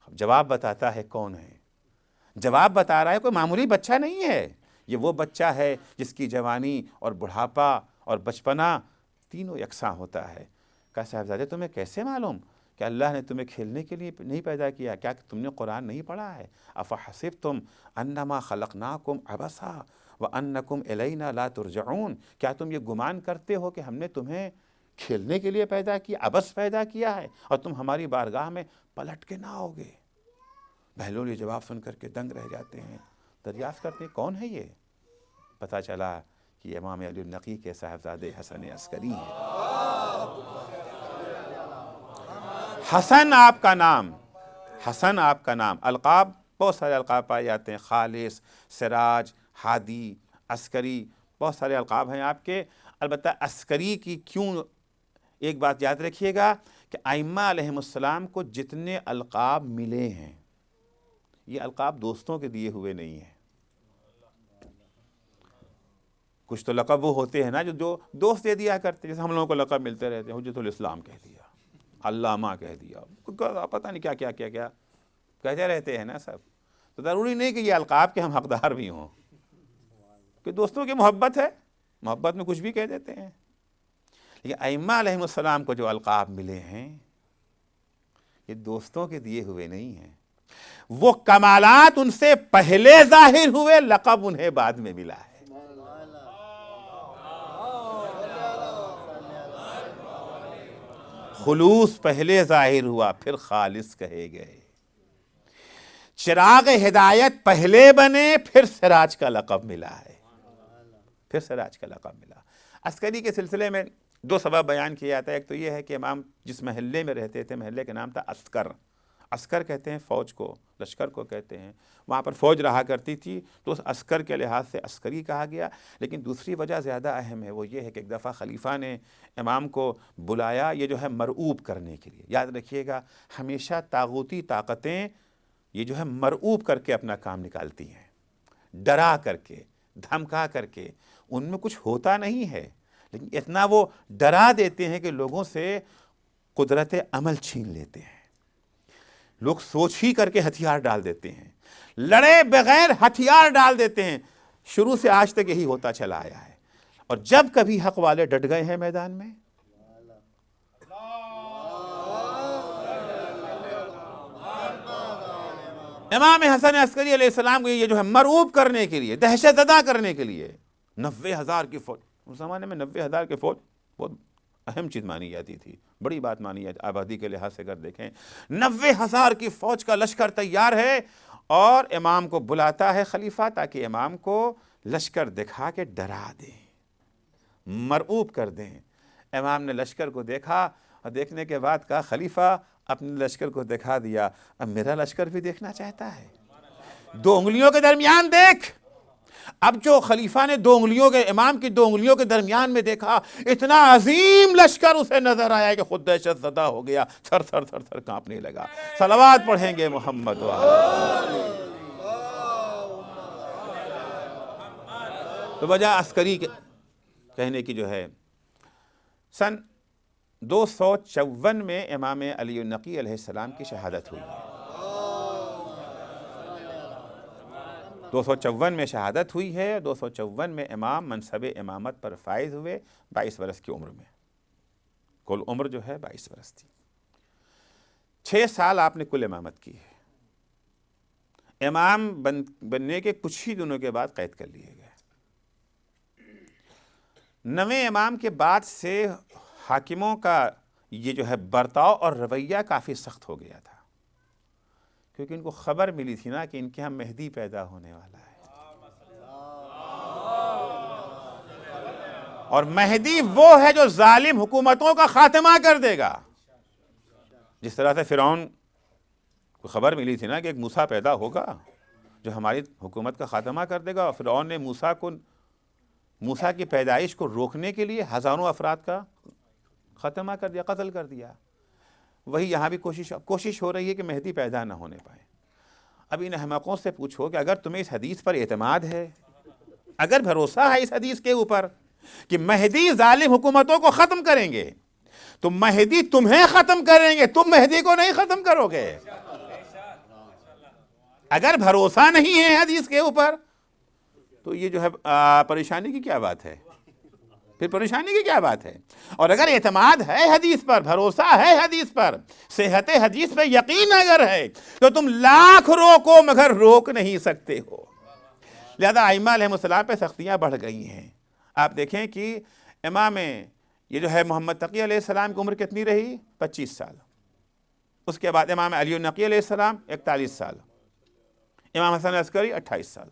جواب بتاتا ہے کون ہے، جواب بتا رہا ہے کوئی معمولی بچہ نہیں ہے، یہ وہ بچہ ہے جس کی جوانی اور بڑھاپا اور بچپنا تینوں یکساں ہوتا ہے۔ کہا صاحبزادے تمہیں کیسے معلوم کہ اللہ نے تمہیں کھیلنے کے لیے نہیں پیدا کیا؟ کیا تم نے قرآن نہیں پڑھا ہے؟ افحسبتم انما خلقناکم عبثا وانکم الینا لا ترجعون، کیا تم یہ گمان کرتے ہو کہ ہم نے تمہیں کھیلنے کے لیے پیدا کیا، عبث پیدا کیا ہے اور تم ہماری بارگاہ میں پلٹ کے نہ آؤگے؟ بہلول یہ جواب سن کر کے دنگ رہ جاتے ہیں، دریافت کرتے ہیں کون ہے یہ؟ پتہ چلا کہ امام علی النقی کے صاحبزادے حسن عسکری ہیں۔ حسن آپ کا نام، حسن آپ کا نام، القاب بہت سارے القاب پائے جاتے ہیں، خالص، سراج، ہادی، عسکری، بہت سارے القاب ہیں آپ کے۔ البتہ عسکری کی کیوں، ایک بات یاد رکھیے گا کہ ائمہ علیہم السلام کو جتنے القاب ملے ہیں یہ القاب دوستوں کے دیے ہوئے نہیں ہیں۔ کچھ تو لقب وہ ہوتے ہیں نا جو دوست دے دیا کرتے، جیسے ہم لوگوں کو لقب ملتے رہتے ہیں، حجت الاسلام کہہ دیا، علامہ کہہ دیا، پتہ نہیں کیا کیا کیا کیا کہتے رہتے ہیں نا سب۔ تو ضروری نہیں کہ یہ القاب کے ہم حقدار بھی ہوں، کہ دوستوں کی محبت ہے، محبت میں کچھ بھی کہہ دیتے ہیں۔ لیکن ائمہ علیہم السلام کو جو القاب ملے ہیں یہ دوستوں کے دیے ہوئے نہیں ہیں، وہ کمالات ان سے پہلے ظاہر ہوئے، لقب انہیں بعد میں ملا ہے۔ خلوص پہلے ظاہر ہوا پھر خالص کہے گئے، چراغ ہدایت پہلے بنے پھر سراج کا لقب ملا ہے، پھر سراج کا لقب ملا۔ عسکری کے سلسلے میں 2 سبب بیان کیا جاتا ہے، ایک تو یہ ہے کہ امام جس محلے میں رہتے تھے محلے کا نام تھا عسکر، عسکر کہتے ہیں فوج کو، لشکر کو کہتے ہیں، وہاں پر فوج رہا کرتی تھی تو اس عسکر کے لحاظ سے عسکری کہا گیا۔ لیکن دوسری وجہ زیادہ اہم ہے، وہ یہ ہے کہ ایک دفعہ خلیفہ نے امام کو بلایا یہ جو ہے مرعوب کرنے کے لیے۔ یاد رکھیے گا ہمیشہ طاغوتی طاقتیں یہ جو ہے مرعوب کر کے اپنا کام نکالتی ہیں، ڈرا کر کے، دھمکا کر کے، ان میں کچھ ہوتا نہیں ہے لیکن اتنا وہ ڈرا دیتے ہیں کہ لوگوں سے قدرت عمل چھین لیتے ہیں، لوگ سوچ ہی کر کے ہتھیار ڈال دیتے ہیں، لڑے بغیر ہتھیار ڈال دیتے ہیں۔ شروع سے آج تک یہی ہوتا چلا آیا ہے، اور جب کبھی حق والے ڈٹ گئے ہیں میدان میں امام حسن عسکری علیہ السلام کو یہ جو ہے مرعوب کرنے کے لیے، دہشت زدہ کرنے کے لیے 90,000 کی فوج، اس زمانے میں 90,000 کی فوج بہت اہم چیز مانی جاتی تھی، بڑی بات مانی جاتی، آبادی کے لحاظ سے اگر دیکھیں 90,000 کی فوج کا لشکر تیار ہے، اور امام کو بلاتا ہے خلیفہ تاکہ امام کو لشکر دکھا کے ڈرا دیں، مرعوب کر دیں۔ امام نے لشکر کو دیکھا اور دیکھنے کے بعد کہا خلیفہ اپنے لشکر کو دکھا دیا، اب میرا لشکر بھی دیکھنا چاہتا ہے، 2 انگلیوں کے درمیان دیکھ۔ اب جو خلیفہ نے 2 انگلیوں کے، امام کی 2 انگلیوں کے درمیان میں دیکھا، اتنا عظیم لشکر اسے نظر آیا کہ خود دہشت زدہ ہو گیا، تھر تھر تھر تھر کانپنے لگا۔ صلوات پڑھیں گے محمد وعلی۔ تو وجہ عسکری کہنے کی جو ہے، سن 254 میں امام علی النقی علیہ السلام کی شہادت ہوئی ہے۔ 254 میں شہادت ہوئی ہے، 254 میں امام منصب امامت پر فائز ہوئے 22 برس کی عمر میں، کل عمر جو ہے 22 برس تھی۔ 6 سال آپ نے کل امامت کی ہے۔ امام بننے کے کچھ ہی دنوں کے بعد قید کر لیے گئے۔ 9ویں امام کے بعد سے حاکموں کا یہ جو ہے برتاؤ اور رویہ کافی سخت ہو گیا تھا، کیونکہ ان کو خبر ملی تھی نا کہ ان کے ہاں مہدی پیدا ہونے والا ہے، اور مہدی وہ ہے جو ظالم حکومتوں کا خاتمہ کر دے گا۔ جس طرح سے فرعون کو خبر ملی تھی نا کہ ایک موسیٰ پیدا ہوگا جو ہماری حکومت کا خاتمہ کر دے گا، اور فرعون نے موسیٰ کی پیدائش کو روکنے کے لیے ہزاروں افراد کا خاتمہ کر دیا، قتل کر دیا۔ وہی یہاں بھی کوشش ہو رہی ہے کہ مہدی پیدا نہ ہونے پائے۔ اب ان احمقوں سے پوچھو کہ اگر تمہیں اس حدیث پر اعتماد ہے، اگر بھروسہ ہے اس حدیث کے اوپر کہ مہدی ظالم حکومتوں کو ختم کریں گے، تو مہدی تمہیں ختم کریں گے، تم مہدی کو نہیں ختم کرو گے۔ اگر بھروسہ نہیں ہے حدیث کے اوپر تو یہ جو ہے پریشانی کی کیا بات ہے؟ پھر پریشانی کی کیا بات ہے؟ اور اگر اعتماد ہے حدیث پر، بھروسہ ہے حدیث پر، صحت حدیث پہ یقین اگر ہے، تو تم لاکھ روکو مگر روک نہیں سکتے ہو۔ لہذا ائمہ علیہ السلام پہ سختیاں بڑھ گئی ہیں۔ آپ دیکھیں کہ امام یہ جو ہے محمد تقی علیہ السلام کی عمر کتنی رہی؟ 25 سال۔ اس کے بعد امام علی النقی علیہ السلام 41 سال، امام حسن عسکری 28 سال۔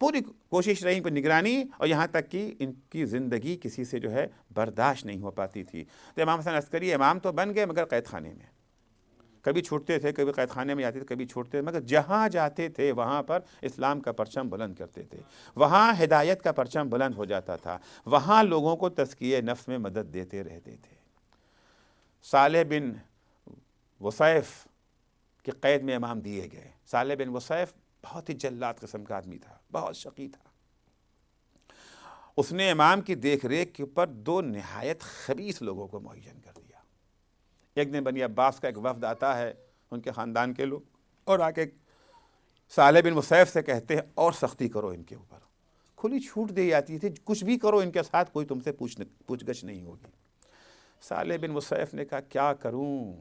پوری کوشش رہی پر نگرانی، اور یہاں تک کہ ان کی زندگی کسی سے جو ہے برداشت نہیں ہو پاتی تھی۔ تو امام حسن عسکری امام تو بن گئے مگر قید خانے میں، کبھی چھوٹتے تھے، کبھی قید خانے میں جاتے تھے، کبھی چھوٹتے تھے، مگر جہاں جاتے تھے وہاں پر اسلام کا پرچم بلند کرتے تھے، وہاں ہدایت کا پرچم بلند ہو جاتا تھا، وہاں لوگوں کو تزکیہ نفس میں مدد دیتے رہتے تھے۔ صالح بن وصیف کے قید میں امام دیے گئے۔ صالح بن وصیف بہت ہی جلاد قسم کا آدمی تھا، بہت شقی تھا۔ اس نے امام کی دیکھ ریکھ کے اوپر 2 نہایت خبیث لوگوں کو معین کر دیا۔ ایک دن بنی عباس کا ایک وفد آتا ہے، ان کے خاندان کے لوگ، اور آ کے صالح بن وصیف سے کہتے ہیں اور سختی کرو ان کے اوپر، کھلی چھوٹ دی جاتی تھی، کچھ بھی کرو ان کے ساتھ، کوئی تم سے پوچھ گچھ نہیں ہوگی۔ صالح بن وصیف نے کہا کیا کروں،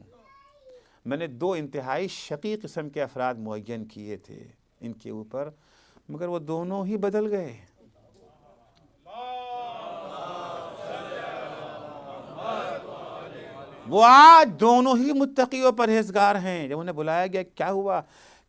میں نے 2 انتہائی شقی قسم کے افراد معین کیے تھے ان کے اوپر، مگر وہ دونوں ہی بدل گئے۔ وہ آج دونوں ہی متقی و پرہیزگار ہیں۔ جب انہیں بلایا گیا کیا ہوا،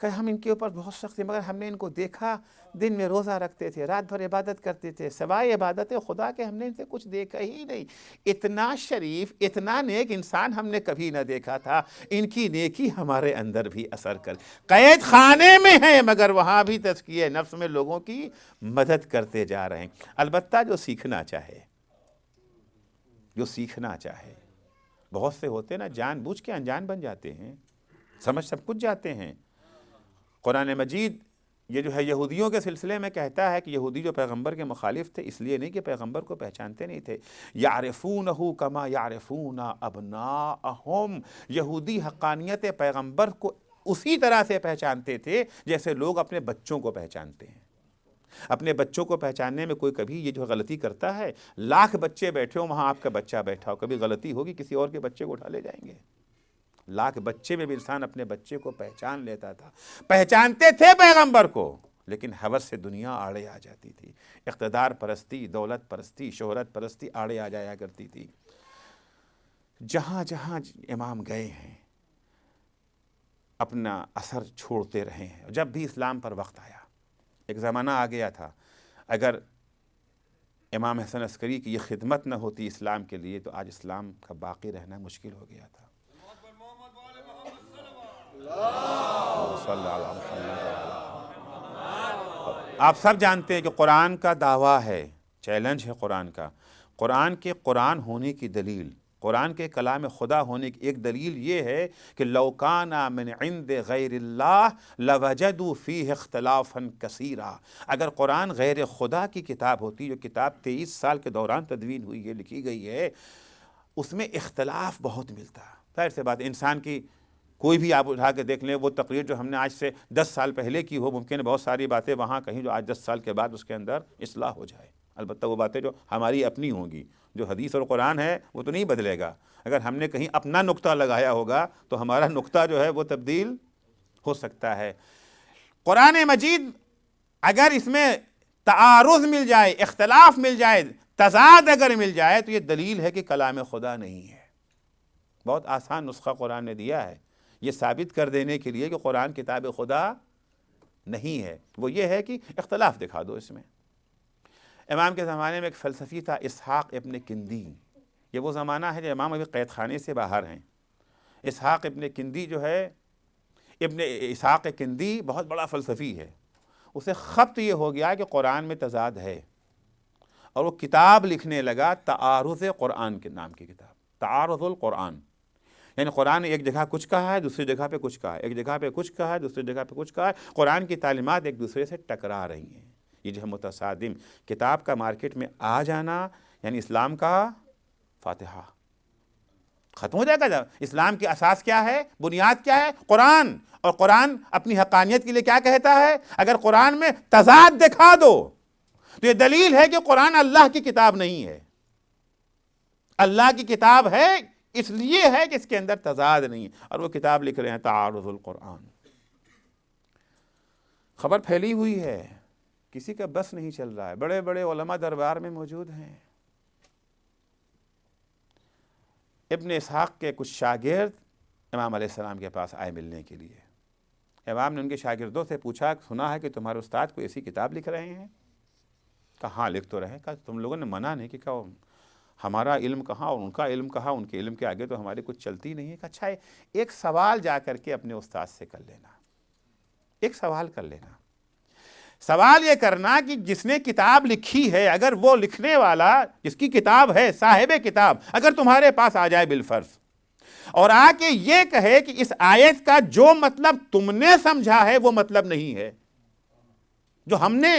کہ ہم ان کے اوپر بہت سخت ہیں، مگر ہم نے ان کو دیکھا دن میں روزہ رکھتے تھے، رات بھر عبادت کرتے تھے، سوائے عبادت خدا کے ہم نے ان سے کچھ دیکھا ہی نہیں۔ اتنا شریف، اتنا نیک انسان ہم نے کبھی نہ دیکھا تھا، ان کی نیکی ہمارے اندر بھی اثر کر، قید خانے میں ہیں مگر وہاں بھی تزکیہ نفس میں لوگوں کی مدد کرتے جا رہے ہیں۔ البتہ جو سیکھنا چاہے، بہت سے ہوتے نا جان بوجھ کے انجان بن جاتے ہیں، سمجھ سب کچھ جاتے ہیں۔ قرآن مجید یہ جو ہے یہودیوں کے سلسلے میں کہتا ہے کہ یہودی جو پیغمبر کے مخالف تھے، اس لیے نہیں کہ پیغمبر کو پہچانتے نہیں تھے، یعرفونہ کما یعرفون ابناءہم، یہودی حقانیت پیغمبر کو اسی طرح سے پہچانتے تھے جیسے لوگ اپنے بچوں کو پہچانتے ہیں۔ اپنے بچوں کو پہچاننے میں کوئی کبھی یہ جو غلطی کرتا ہے، 1,00,000 بچے بیٹھے ہوں وہاں آپ کا بچہ بیٹھا ہو، کبھی غلطی ہوگی کسی اور کے بچے کو اٹھا لے جائیں گے، لاکھ بچے میں بھی انسان اپنے بچے کو پہچان لیتا تھا، پہچانتے تھے پیغمبر کو، لیکن ہوس سے دنیا آڑے آ جاتی تھی، اقتدار پرستی، دولت پرستی، شہرت پرستی آڑے آ جایا کرتی تھی۔ جہاں جہاں امام گئے ہیں اپنا اثر چھوڑتے رہے ہیں۔ جب بھی اسلام پر وقت آیا، ایک زمانہ آ گیا تھا اگر امام حسن عسکری کی یہ خدمت نہ ہوتی اسلام کے لیے تو آج اسلام کا باقی رہنا مشکل ہو گیا تھا۔ آپ سب جانتے ہیں کہ قرآن کا دعویٰ ہے، چیلنج ہے قرآن کا، قرآن کے قرآن ہونے کی دلیل، قرآن کے کلام خدا ہونے کی ایک دلیل یہ ہے کہ لو کان من عند غیر اللہ لوجدوا فیہ اختلافا کثیرا۔ اگر قرآن غیر خدا کی کتاب ہوتی، جو کتاب 23 سال کے دوران تدوین ہوئی ہے، لکھی گئی ہے، اس میں اختلاف بہت ملتا۔ ظاہر سی بات ہے، انسان کی کوئی بھی آپ اٹھا کے دیکھ لیں، وہ تقریر جو ہم نے آج سے 10 سال پہلے کی ہو، ممکن ہے بہت ساری باتیں وہاں کہیں جو آج 10 سال کے بعد اس کے اندر اصلاح ہو جائے، البتہ وہ باتیں جو ہماری اپنی ہوں گی، جو حدیث اور قرآن ہے وہ تو نہیں بدلے گا۔ اگر ہم نے کہیں اپنا نقطہ لگایا ہوگا تو ہمارا نقطہ جو ہے وہ تبدیل ہو سکتا ہے۔ قرآن مجید اگر اس میں تعارض مل جائے، اختلاف مل جائے، تضاد اگر مل جائے تو یہ دلیل ہے کہ کلام خدا نہیں ہے۔ بہت آسان نسخہ قرآن نے دیا ہے یہ ثابت کر دینے کے لیے کہ قرآن کتاب خدا نہیں ہے، وہ یہ ہے کہ اختلاف دکھا دو اس میں۔ امام کے زمانے میں ایک فلسفی تھا اسحاق ابن کندی، یہ وہ زمانہ ہے جب امام ابھی قید خانے سے باہر ہیں۔ اسحاق ابن کندی جو ہے، ابن اسحاق کندی بہت بڑا فلسفی ہے، اسے خبط یہ ہو گیا کہ قرآن میں تضاد ہے، اور وہ کتاب لکھنے لگا تعارض قرآن کے نام کی کتاب، تعارض القرآن، یعنی قرآن نے ایک جگہ کچھ کہا ہے، دوسری جگہ پہ کچھ کہا ہے، ایک جگہ پہ کچھ کہا ہے، دوسری جگہ پہ کچھ کہا ہے، قرآن کی تعلیمات ایک دوسرے سے ٹکرا رہی ہیں۔ یہ جو ہے متصادم کتاب کا مارکیٹ میں آ جانا یعنی اسلام کا فاتحہ ختم ہو جائے گا۔ اسلام کی اساس کیا ہے، بنیاد کیا ہے؟ قرآن، اور قرآن اپنی حقانیت کے لیے کیا کہتا ہے؟ اگر قرآن میں تضاد دکھا دو تو یہ دلیل ہے کہ قرآن اللہ کی کتاب نہیں ہے۔ اللہ کی کتاب ہے اس لیے ہے کہ اس کے اندر تضاد نہیں ہے، اور وہ کتاب لکھ رہے ہیں تعارض القرآن۔ خبر پھیلی ہوئی ہے، کسی کا بس نہیں چل رہا ہے، بڑے بڑے علماء دربار میں موجود ہیں۔ ابن اسحاق کے کچھ شاگرد امام علیہ السلام کے پاس آئے ملنے کے لیے۔ امام نے ان کے شاگردوں سے پوچھا، سنا ہے کہ تمہارے استاد کوئی ایسی کتاب لکھ رہے ہیں؟ کہا ہاں لکھ تو رہے۔ کہا تم لوگوں نے منع نہیں کہ ہمارا علم کہاں اور ان کا علم کہاں، ان کے علم کے آگے تو ہماری کچھ چلتی نہیں ہے۔ کہ اچھا ایک سوال جا کر کے اپنے استاد سے کر لینا، ایک سوال کر لینا۔ سوال یہ کرنا کہ جس نے کتاب لکھی ہے، اگر وہ لکھنے والا جس کی کتاب ہے، صاحب کتاب، اگر تمہارے پاس آ جائے بالفرض اور آ کے یہ کہے کہ اس آیت کا جو مطلب تم نے سمجھا ہے وہ مطلب نہیں ہے، جو ہم نے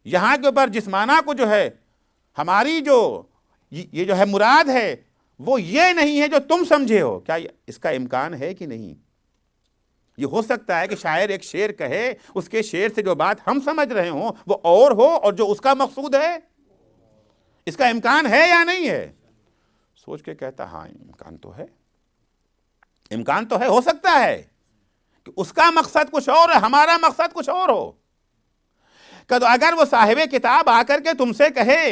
یہاں کے اوپر جس معنی کو جو ہے ہماری جو یہ جو ہے مراد ہے وہ یہ نہیں ہے جو تم سمجھے ہو، کیا اس کا امکان ہے کہ نہیں؟ یہ ہو سکتا ہے کہ شاعر ایک شعر کہے، اس کے شعر سے جو بات ہم سمجھ رہے ہوں وہ اور ہو، اور جو اس کا مقصود ہے اس کا امکان ہے یا نہیں ہے؟ سوچ کے کہتا ہاں امکان تو ہے، امکان تو ہے، ہو سکتا ہے کہ اس کا مقصد کچھ اور ہے، ہمارا مقصد کچھ اور ہو۔ کہ اگر وہ صاحب کتاب آ کر کے تم سے کہے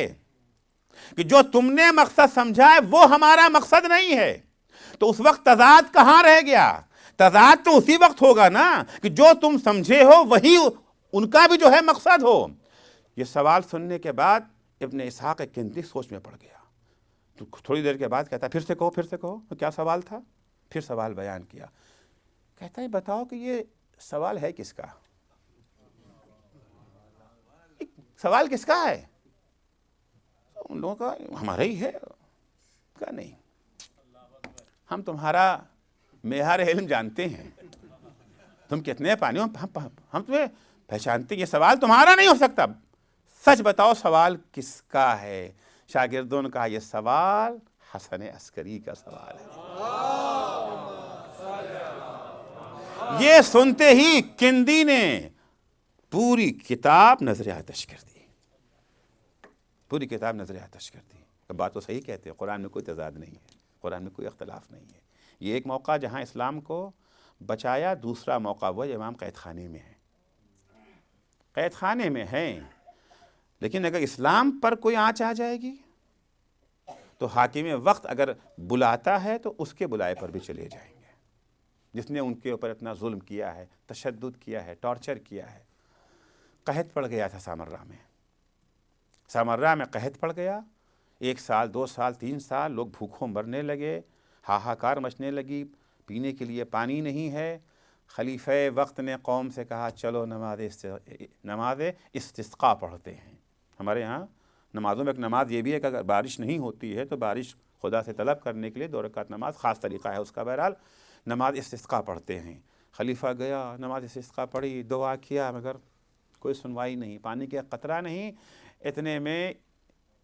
کہ جو تم نے مقصد سمجھا ہے وہ ہمارا مقصد نہیں ہے، تو اس وقت تضاد کہاں رہ گیا؟ تضاد تو اسی وقت ہوگا نا کہ جو تم سمجھے ہو وہی ان کا بھی جو ہے مقصد ہو۔ یہ سوال سننے کے بعد ابن اسحاق کندی سوچ میں پڑ گیا، تو تھوڑی دیر کے بعد کہتا پھر سے کہو، پھر سے کہو، تو کیا سوال تھا؟ پھر سوال بیان کیا، کہتا ہے بتاؤ کہ یہ سوال ہے کس کا؟ سوال کس کا ہے؟ ان لوگوں کا ہمارا ہی ہے۔ کہا نہیں، ہم تمہارا معیار علم جانتے ہیں، تم کتنے پانی ہو، ہم تمہیں پہچانتے ہیں، یہ سوال تمہارا نہیں ہو سکتا، سچ بتاؤ سوال کس کا ہے؟ شاگردوں نے کہا یہ سوال حسن عسکری کا سوال ہے۔ یہ سنتے ہی کندی نے پوری کتاب نظر آتش کر دی، پوری کتاب نظر آتش کر دی۔ بات تو صحیح کہتے ہیں، قرآن میں کوئی تضاد نہیں ہے، قرآن میں کوئی اختلاف نہیں ہے، یہ ایک موقع جہاں اسلام کو بچایا، دوسرا موقع وہ امام قید خانے میں ہے، قید خانے میں ہیں، لیکن اگر اسلام پر کوئی آنچ آ جائے گی تو حاکم وقت اگر بلاتا ہے تو اس کے بلائے پر بھی چلے جائیں گے، جس نے ان کے اوپر اتنا ظلم کیا ہے، تشدد کیا ہے، ٹارچر کیا ہے۔ قحط پڑ گیا تھا سامرا میں، سامرا میں قحط پڑ گیا، 1 سال 2 سال 3 سال لوگ بھوکوں مرنے لگے، ہاہاکار مچنے لگی، پینے کے لیے پانی نہیں ہے۔ خلیفہ وقت نے قوم سے کہا چلو نماز استسقاء پڑھتے ہیں۔ ہمارے ہاں نمازوں میں ایک نماز یہ بھی ہے کہ اگر بارش نہیں ہوتی ہے تو بارش خدا سے طلب کرنے کے لیے 2 رکعت نماز خاص طریقہ ہے اس کا، بہرحال نماز استسقاء پڑھتے ہیں۔ خلیفہ گیا، نماز استسقاء پڑھی، دعا کیا، مگر کوئی سنوائی نہیں، پانی کا قطرہ نہیں۔ اتنے میں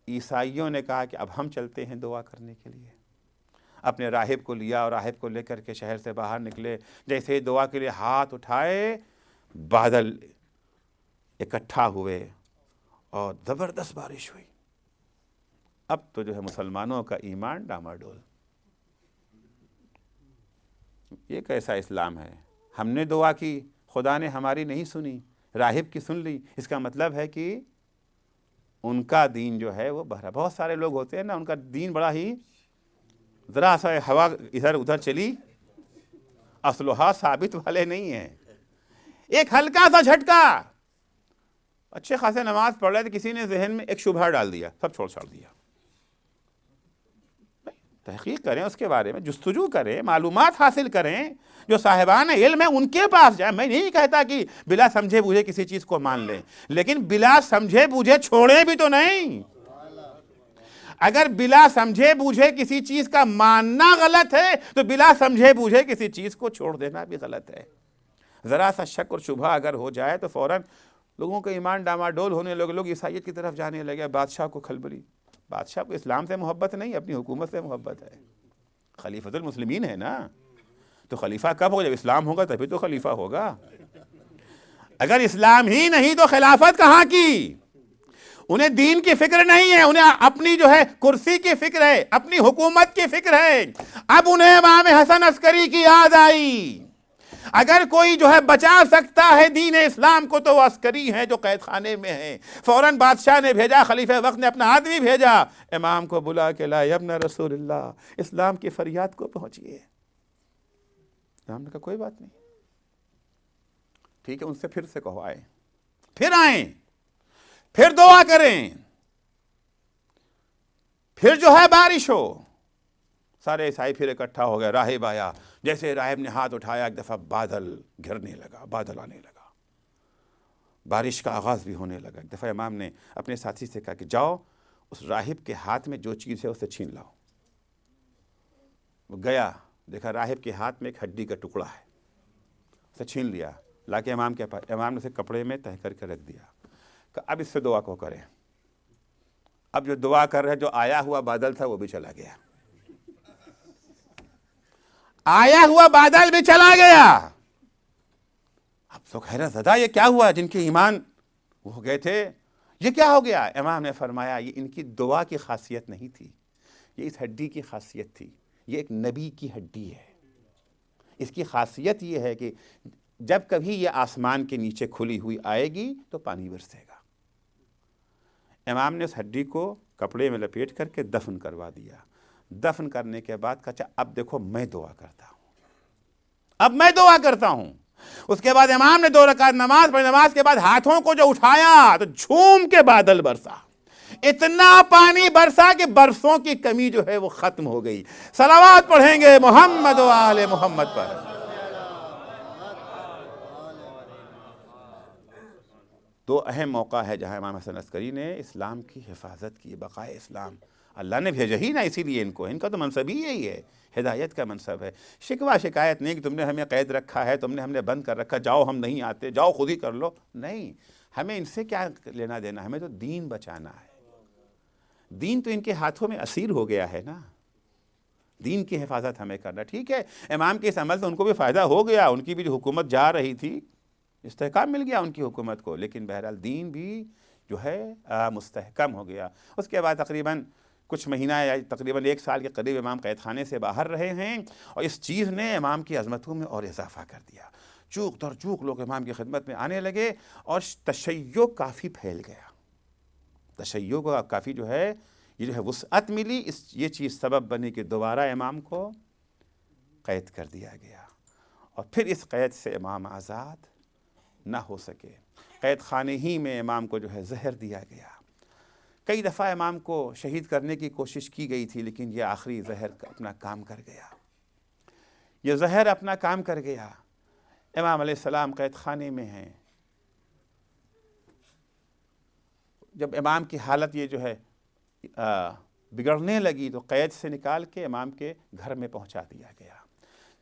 عیسائیوں نے کہا کہ اب ہم چلتے ہیں دعا کرنے کے لیے۔ اپنے راہب کو لیا اور راہب کو لے کر کے شہر سے باہر نکلے، جیسے ہی دعا کے لیے ہاتھ اٹھائے بادل اکٹھا ہوئے اور زبردست بارش ہوئی۔ اب تو جو ہے مسلمانوں کا ایمان ڈاماڈول۔ یہ کیسا اسلام ہے؟ ہم نے دعا کی، خدا نے ہماری نہیں سنی، راہب کی سن لی، اس کا مطلب ہے کہ ان کا دین جو ہے وہ بہرا۔ بہت سارے لوگ ہوتے ہیں نا، ان کا دین بڑا ہی ذرا سا ہوا ادھر ادھر چلی، اصلحہ ثابت والے نہیں ہیں۔ ایک ہلکا سا جھٹکا، اچھے خاصے نماز پڑھ رہے تھے، کسی نے ذہن میں ایک شبہ ڈال دیا، سب چھوڑ دیا۔ تحقیق کریں اس کے بارے میں، جستجو کریں، معلومات حاصل کریں، جو صاحبان علم ہیں ان کے پاس جائیں۔ میں نہیں کہتا کہ بلا سمجھے بوجھے کسی چیز کو مان لیں، لیکن بلا سمجھے بوجھے چھوڑیں بھی تو نہیں۔ اگر بلا سمجھے بوجھے کسی چیز کا ماننا غلط ہے تو بلا سمجھے بوجھے کسی چیز کو چھوڑ دینا بھی غلط ہے۔ ذرا سا شک اور شبہ اگر ہو جائے تو فوراً لوگوں کا ایمان ڈاماڈول ہونے لگے، لوگ عیسائیت کی طرف جانے لگے، بادشاہ کو کھلبلی۔ بادشاہ کو اسلام سے محبت نہیں، اپنی حکومت سے محبت ہے، خلیفۃ المسلمین ہے نا، تو خلیفہ کب ہوگا؟ جب اسلام ہوگا تبھی تو خلیفہ ہوگا۔ اگر اسلام ہی نہیں تو خلافت کہاں کی؟ انہیں دین کی فکر نہیں ہے، انہیں اپنی جو ہے کرسی کی فکر ہے، اپنی حکومت کی فکر ہے۔ اب انہیں امام حسن عسکری کی یاد آئی۔ اگر کوئی جو ہے بچا سکتا ہے دین اسلام کو تو وہ عسکری ہیں جو قید خانے میں ہیں۔ فوراً بادشاہ نے بھیجا، خلیفہ وقت نے اپنا آدمی بھیجا، امام کو بلا کے لا ابن رسول اللہ، اسلام کی فریاد کو پہنچیے۔ امام نے کہا کوئی بات نہیں، ٹھیک ہے، ان سے پھر سے کہو آئیں، پھر آئیں، پھر دعا کریں، پھر جو ہے بارش ہو۔ سارے عیسائی پھر اکٹھا ہو گئے، راہب آیا، جیسے راہب نے ہاتھ اٹھایا ایک دفعہ بادل گھرنے لگا، بادل آنے لگا، بارش کا آغاز بھی ہونے لگا۔ ایک دفعہ امام نے اپنے ساتھی سے کہا کہ جاؤ اس راہب کے ہاتھ میں جو چیز ہے اسے چھین لاؤ۔ وہ گیا، دیکھا راہب کے ہاتھ میں ایک ہڈی کا ٹکڑا ہے، اسے چھین لیا، لا کے امام کے پاس، امام نے اسے کپڑے میں تہہ کر کے رکھ دیا کہ اب اس سے دعا کو کریں۔ اب جو دعا کر رہے، جو آیا ہوا بادل تھا وہ بھی چلا گیا، آیا ہوا بادل بھی چلا گیا۔ اب تو حیرت زدہ، یہ کیا ہوا؟ جن کے ایمان وہ ہو گئے تھے، یہ کیا ہو گیا؟ امام نے فرمایا یہ ان کی دعا کی خاصیت نہیں تھی، یہ اس ہڈی کی خاصیت تھی، یہ ایک نبی کی ہڈی ہے۔ اس کی خاصیت یہ ہے کہ جب کبھی یہ آسمان کے نیچے کھلی ہوئی آئے گی تو پانی برسے گا۔ امام نے اس ہڈی کو کپڑے میں لپیٹ کر کے دفن کروا دیا۔ دفن کرنے کے بعد کہا اب دیکھو میں دعا کرتا ہوں، اب میں دعا کرتا ہوں۔ اس کے بعد امام نے 2 رکعت نماز پڑھی، نماز کے بعد ہاتھوں کو جو اٹھایا تو جھوم کے بادل برسا، اتنا پانی برسا کہ برسوں کی کمی جو ہے وہ ختم ہو گئی۔ صلوات پڑھیں گے محمد و آل محمد پر۔ دو اہم موقع ہے جہاں امام حسن عسکری نے اسلام کی حفاظت کی، بقائے اسلام۔ اللہ نے بھیجا ہی نا اسی لیے ان کو، ان کا تو منصب ہی یہی ہے، ہدایت کا منصب ہے۔ شکوہ شکایت نہیں کہ تم نے ہمیں قید رکھا ہے، تم نے ہم نے بند کر رکھا، جاؤ ہم نہیں آتے، جاؤ خود ہی کر لو، نہیں، ہمیں ان سے کیا لینا دینا، ہمیں تو دین بچانا ہے۔ دین تو ان کے ہاتھوں میں اسیر ہو گیا ہے نا، دین کی حفاظت ہمیں کرنا۔ ٹھیک ہے، امام کے اس عمل سے ان کو بھی فائدہ ہو گیا، ان کی بھی جو حکومت جا رہی تھی استحکام مل گیا ان کی حکومت کو، لیکن بہرحال دین بھی جو ہے مستحکم ہو گیا۔ اس کے بعد تقریباً کچھ مہینہ یا تقریباً 1 سال کے قریب امام قید خانے سے باہر رہے ہیں، اور اس چیز نے امام کی عظمتوں میں اور اضافہ کر دیا۔ چوک در چوک لوگ امام کی خدمت میں آنے لگے، اور تشیع کافی پھیل گیا، تشیع کو کافی جو ہے وسعت ملی۔ یہ چیز سبب بنی کہ دوبارہ امام کو قید کر دیا گیا، اور پھر اس قید سے امام آزاد نہ ہو سکے۔ قید خانے ہی میں امام کو زہر دیا گیا۔ کئی دفعہ امام کو شہید کرنے کی کوشش کی گئی تھی، لیکن یہ آخری زہر اپنا کام کر گیا، یہ زہر اپنا کام کر گیا۔ امام علیہ السلام قید خانے میں ہیں۔ جب امام کی حالت یہ بگڑنے لگی تو قید سے نکال کے امام کے گھر میں پہنچا دیا گیا۔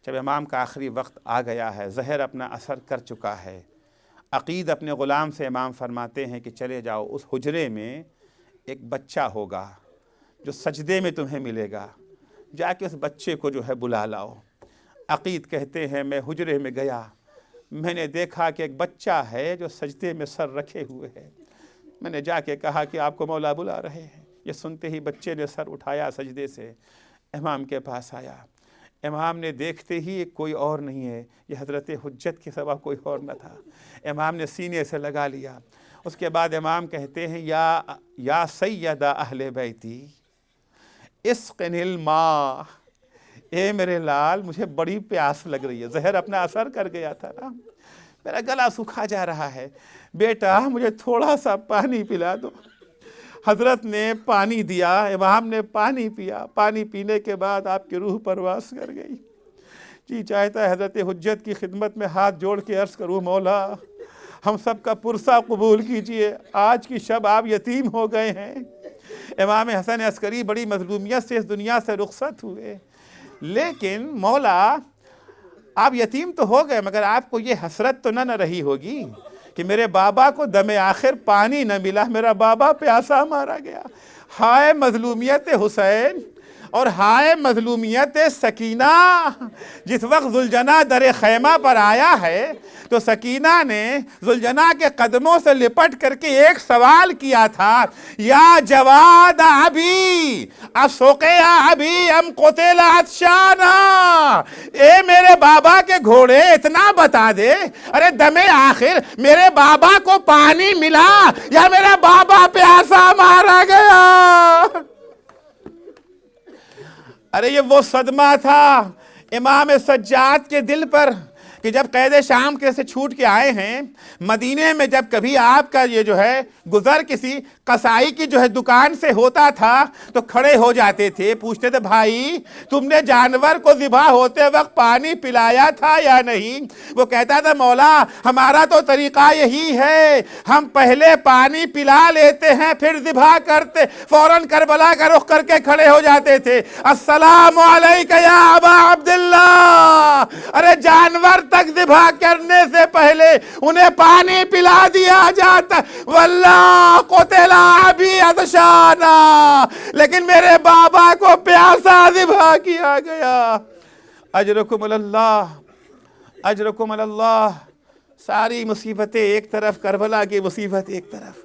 جب امام کا آخری وقت آ گیا ہے، زہر اپنا اثر کر چکا ہے، عقید اپنے غلام سے امام فرماتے ہیں کہ چلے جاؤ، اس حجرے میں ایک بچہ ہوگا جو سجدے میں تمہیں ملے گا، جا کے اس بچے کو بلا لاؤ۔ عقید کہتے ہیں میں حجرے میں گیا، میں نے دیکھا کہ ایک بچہ ہے جو سجدے میں سر رکھے ہوئے ہے۔ میں نے جا کے کہا کہ آپ کو مولا بلا رہے ہیں۔ یہ سنتے ہی بچے نے سر اٹھایا سجدے سے، امام کے پاس آیا۔ امام نے دیکھتے ہی کوئی اور نہیں ہے، یہ حضرت حجت کے سوا کوئی اور نہ تھا۔ امام نے سینے سے لگا لیا۔ اس کے بعد امام کہتے ہیں یا سید اہل بیتی اسقنی الماء، اے میرے لال مجھے بڑی پیاس لگ رہی ہے، زہر اپنا اثر کر گیا تھا نا، میرا گلا سوکھا جا رہا ہے، بیٹا مجھے تھوڑا سا پانی پلا دو۔ حضرت نے پانی دیا، امام نے پانی پیا۔ پانی پینے کے بعد آپ کی روح پرواز کر گئی۔ جی چاہتا ہے حضرت حجت کی خدمت میں ہاتھ جوڑ کے عرض کروں، مولا ہم سب کا پرسہ قبول کیجئے، آج کی شب آپ یتیم ہو گئے ہیں۔ امام حسن عسکری بڑی مظلومیت سے اس دنیا سے رخصت ہوئے، لیکن مولا آپ یتیم تو ہو گئے، مگر آپ کو یہ حسرت تو نہ رہی ہوگی کہ میرے بابا کو دم آخر پانی نہ ملا، میرا بابا پیاسا مارا گیا۔ ہائے مظلومیت حسین اور ہائے مظلومیت سکینہ۔ جس وقت ذوالجناح در خیمہ پر آیا ہے تو سکینہ نے ذوالجناح کے قدموں سے لپٹ کر کے ایک سوال کیا تھا، یا جواد ابی اسقیا ابی ام قتل عطشانا، اے میرے بابا کے گھوڑے اتنا بتا دے، ارے دم آخر میرے بابا کو پانی ملا یا میرا بابا پیاسا مارا گیا؟ ارے یہ وہ صدمہ تھا امام سجاد کے دل پر کہ جب قید شام کے سے چھوٹ کے آئے ہیں، مدینے میں جب کبھی آپ کا یہ گزر کسی قصائی کی دکان سے ہوتا تھا تو کھڑے ہو جاتے تھے، پوچھتے تھے بھائی تم نے جانور کو ذبح ہوتے وقت پانی پلایا تھا یا نہیں؟ وہ کہتا تھا مولا ہمارا تو طریقہ یہی ہے، ہم پہلے پانی پلا لیتے ہیں پھر ذبح کرتے، فوراً کربلا کا رخ کر کے کھڑے ہو جاتے تھے، السلام علیکہ یا ابا عبداللہ، ارے جانور تک ذبح کرنے سے پہلے انہیں پانی پلا دیا جاتا، واللہ قتل ابی عطشانا، لیکن میرے بابا کو پیاسا ذبح کیا گیا۔ اجرکم اللہ، اجرکم اللہ۔ ساری مصیبتیں ایک طرف، کربلا کی مصیبت ایک طرف،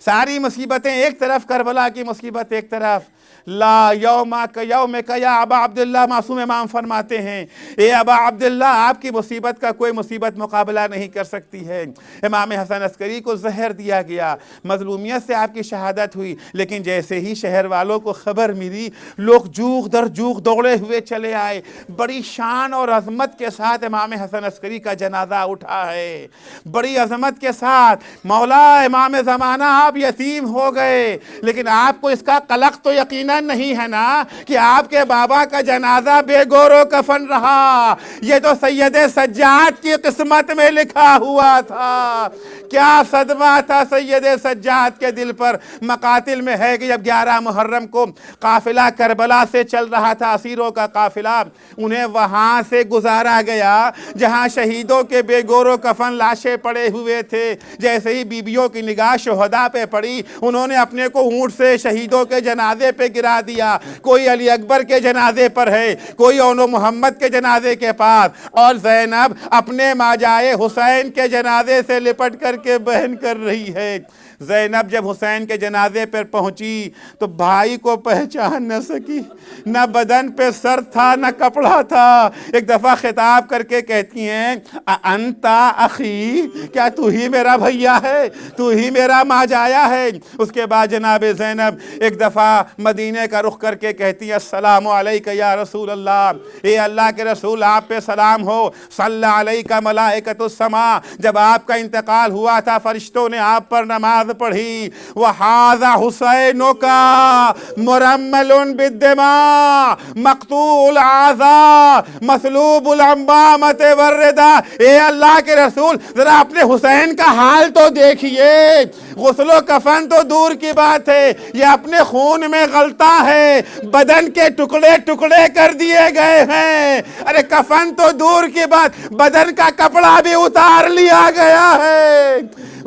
ساری مصیبتیں ایک طرف، کربلا کی مصیبت ایک طرف۔ لا یومک یومک یا ابا عبداللہ، معصوم امام فرماتے ہیں اے ابا عبداللہ آپ کی مصیبت کا کوئی مصیبت مقابلہ نہیں کر سکتی ہے۔ امام حسن عسکری کو زہر دیا گیا، مظلومیت سے آپ کی شہادت ہوئی، لیکن جیسے ہی شہر والوں کو خبر ملی لوگ جوق در جوق دوڑے ہوئے چلے آئے، بڑی شان اور عظمت کے ساتھ امام حسن عسکری کا جنازہ اٹھا ہے، بڑی عظمت کے ساتھ۔ مولا امام زمانہ آپ یتیم ہو گئے، لیکن آپ کو اس کا قلق تو یقیناً نہیں ہے نا کہ آپ کے بابا کا جنازہ بے گور و کفن رہا، یہ تو سید سجاد کی قسمت میں لکھا ہوا تھا۔ کیا صدمہ تھا سید سجاد کے دل پر۔ مقاتل میں ہے کہ جب 11 محرم کو قافلہ کربلا سے چل رہا تھا، اسیروں کا قافلہ، انہیں وہاں سے گزارا گیا جہاں شہیدوں کے بے گور و کفن لاشیں پڑے ہوئے تھے۔ جیسے ہی بیبیوں کی نگاہ شہداء پہ پڑی، انہوں نے اپنے کو اونٹ سے شہیدوں کے جنازے پہ گرا دیا، کوئی علی اکبر کے جنازے پر ہے، کوئی اون محمد کے جنازے کے پاس، اور زینب اپنے ماجائے حسین کے جنازے سے لپٹ کر کے بہن کر رہی ہے۔ زینب جب حسین کے جنازے پر پہنچی تو بھائی کو پہچان نہ سکی، نہ بدن پہ سر تھا نہ کپڑا تھا۔ ایک دفعہ خطاب کر کے کہتی ہیں انتا اخی، کیا تو ہی میرا بھیا ہے، تو ہی میرا ماجایا ہے۔ اس کے بعد جناب زینب ایک دفعہ مدینے کا رخ کر کے کہتی ہیں السلام علیکہ یا رسول اللہ، اے اللہ کے رسول آپ پہ سلام ہو، صلی علیکہ ملائکۃ السماء، جب آپ کا انتقال ہوا تھا فرشتوں نے آپ پر نماز پڑھی، وَحَاذَا حُسَيْنُكَ مُرَمَّلٌ بِالدِّمَاء مَقْطُوعُ الْأَعْضَاء مَصْلُوبُ الْعَمَامَةِ وَالرِّدَاء۔ اے اللہ کے رسول ذرا اپنے حسین کا حال تو دیکھیے، غسل و کفن تو دور کی بات ہے، یہ اپنے خون میں غلطہ ہے، بدن کے ٹکڑے ٹکڑے کر دیے گئے ہیں، ارے کفن تو دور کی بات، بدن کا کپڑا بھی اتار لیا گیا ہے۔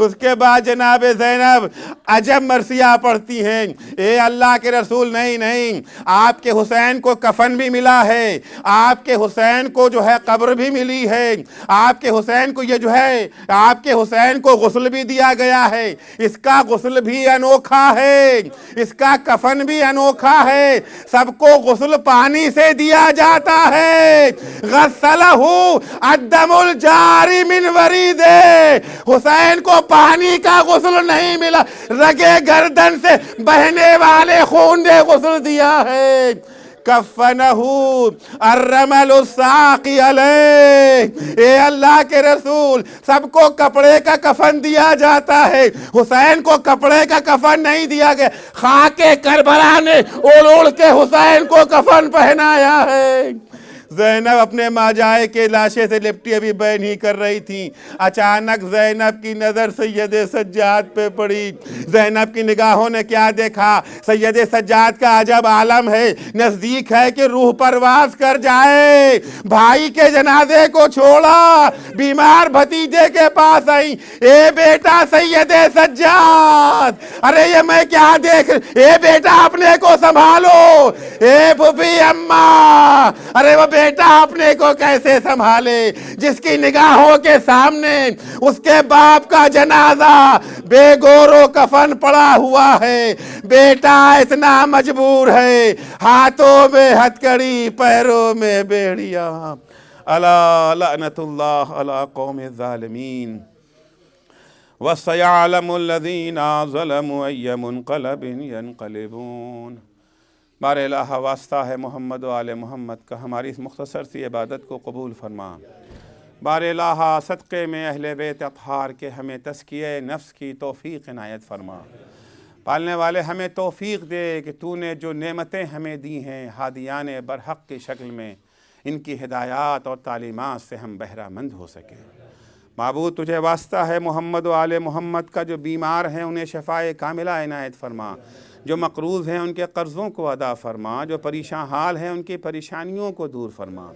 اس کے بعد جناب زینب عجب مرثیہ پڑھتی ہیں، اے اللہ کے رسول نہیں نہیں، آپ کے حسین کو کفن بھی ملا ہے، آپ کے حسین کو جو ہے قبر بھی ملی ہے، آپ کے حسین کو یہ جو ہے آپ کے حسین کو غسل بھی دیا گیا ہے، اس کا غسل بھی انوکھا ہے، اس کا کفن بھی انوکھا ہے، سب کو غسل پانی سے دیا جاتا ہے۔ غسلہ الدم الجاری من وریدہ، حسین کو پانی کا غسل نہیں ملا، رگے گردن سے بہنے والے خون نے غسل دیا ہے۔ کفنہ الرمل الساقی علیہ، اے اللہ کے رسول سب کو کپڑے کا کفن دیا جاتا ہے، حسین کو کپڑے کا کفن نہیں دیا گیا، خاک کربلا نے اوڑ اوڑ کے حسین کو کفن پہنایا ہے۔ زینب اپنے ماجائے کے لاشے سے لپٹی ابھی بیان ہی کر رہی تھی، اچانک زینب کی نظر سید سجاد پہ پڑی۔ زینب کی نگاہوں نے کیا دیکھا؟ سید سجاد کا عجب عالم ہے، نزدیک ہے کہ روح پرواز کر جائے، بھائی کے جنازے کو چھوڑا، بیمار بھتیجے کے پاس آئی، اے بیٹا سید سجاد، ارے یہ میں کیا دیکھ، اے بیٹا اپنے کو سنبھالو، اے پھوپھی اماں، ارے وہ بیٹا اپنے کو کیسے سنبھالے جس کی نگاہوں کے سامنے اس کے باپ کا جنازہ بے گور و کفن پڑا ہوا ہے، بیٹا اتنا مجبور ہے، ہاتھوں میں ہتکڑی پیروں میں بیڑیا۔ الا لعنت اللہ علی قوم الظالمین وَسَيَعْلَمُ الَّذِينَ ظَلَمُوا أَيَّ مُنْقَلَبٍ يَنْقَلِبُونَ۔ بار الہ واسطہ ہے محمد و آل محمد کا، ہماری اس مختصر سی عبادت کو قبول فرما۔ بار الہ صدقے میں اہل بیت اطہار کے ہمیں تزکیہ نفس کی توفیق عنایت فرما۔ پالنے والے ہمیں توفیق دے کہ تو نے جو نعمتیں ہمیں دی ہیں ہادیان برحق کی شکل میں، ان کی ہدایات اور تعلیمات سے ہم بہرہ مند ہو سکیں۔ معبود تجھے واسطہ ہے محمد و آل محمد کا، جو بیمار ہیں انہیں شفائے کاملہ عنایت فرما، جو مقروض ہیں ان کے قرضوں کو ادا فرما، جو پریشان حال ہیں ان کی پریشانیوں کو دور فرما۔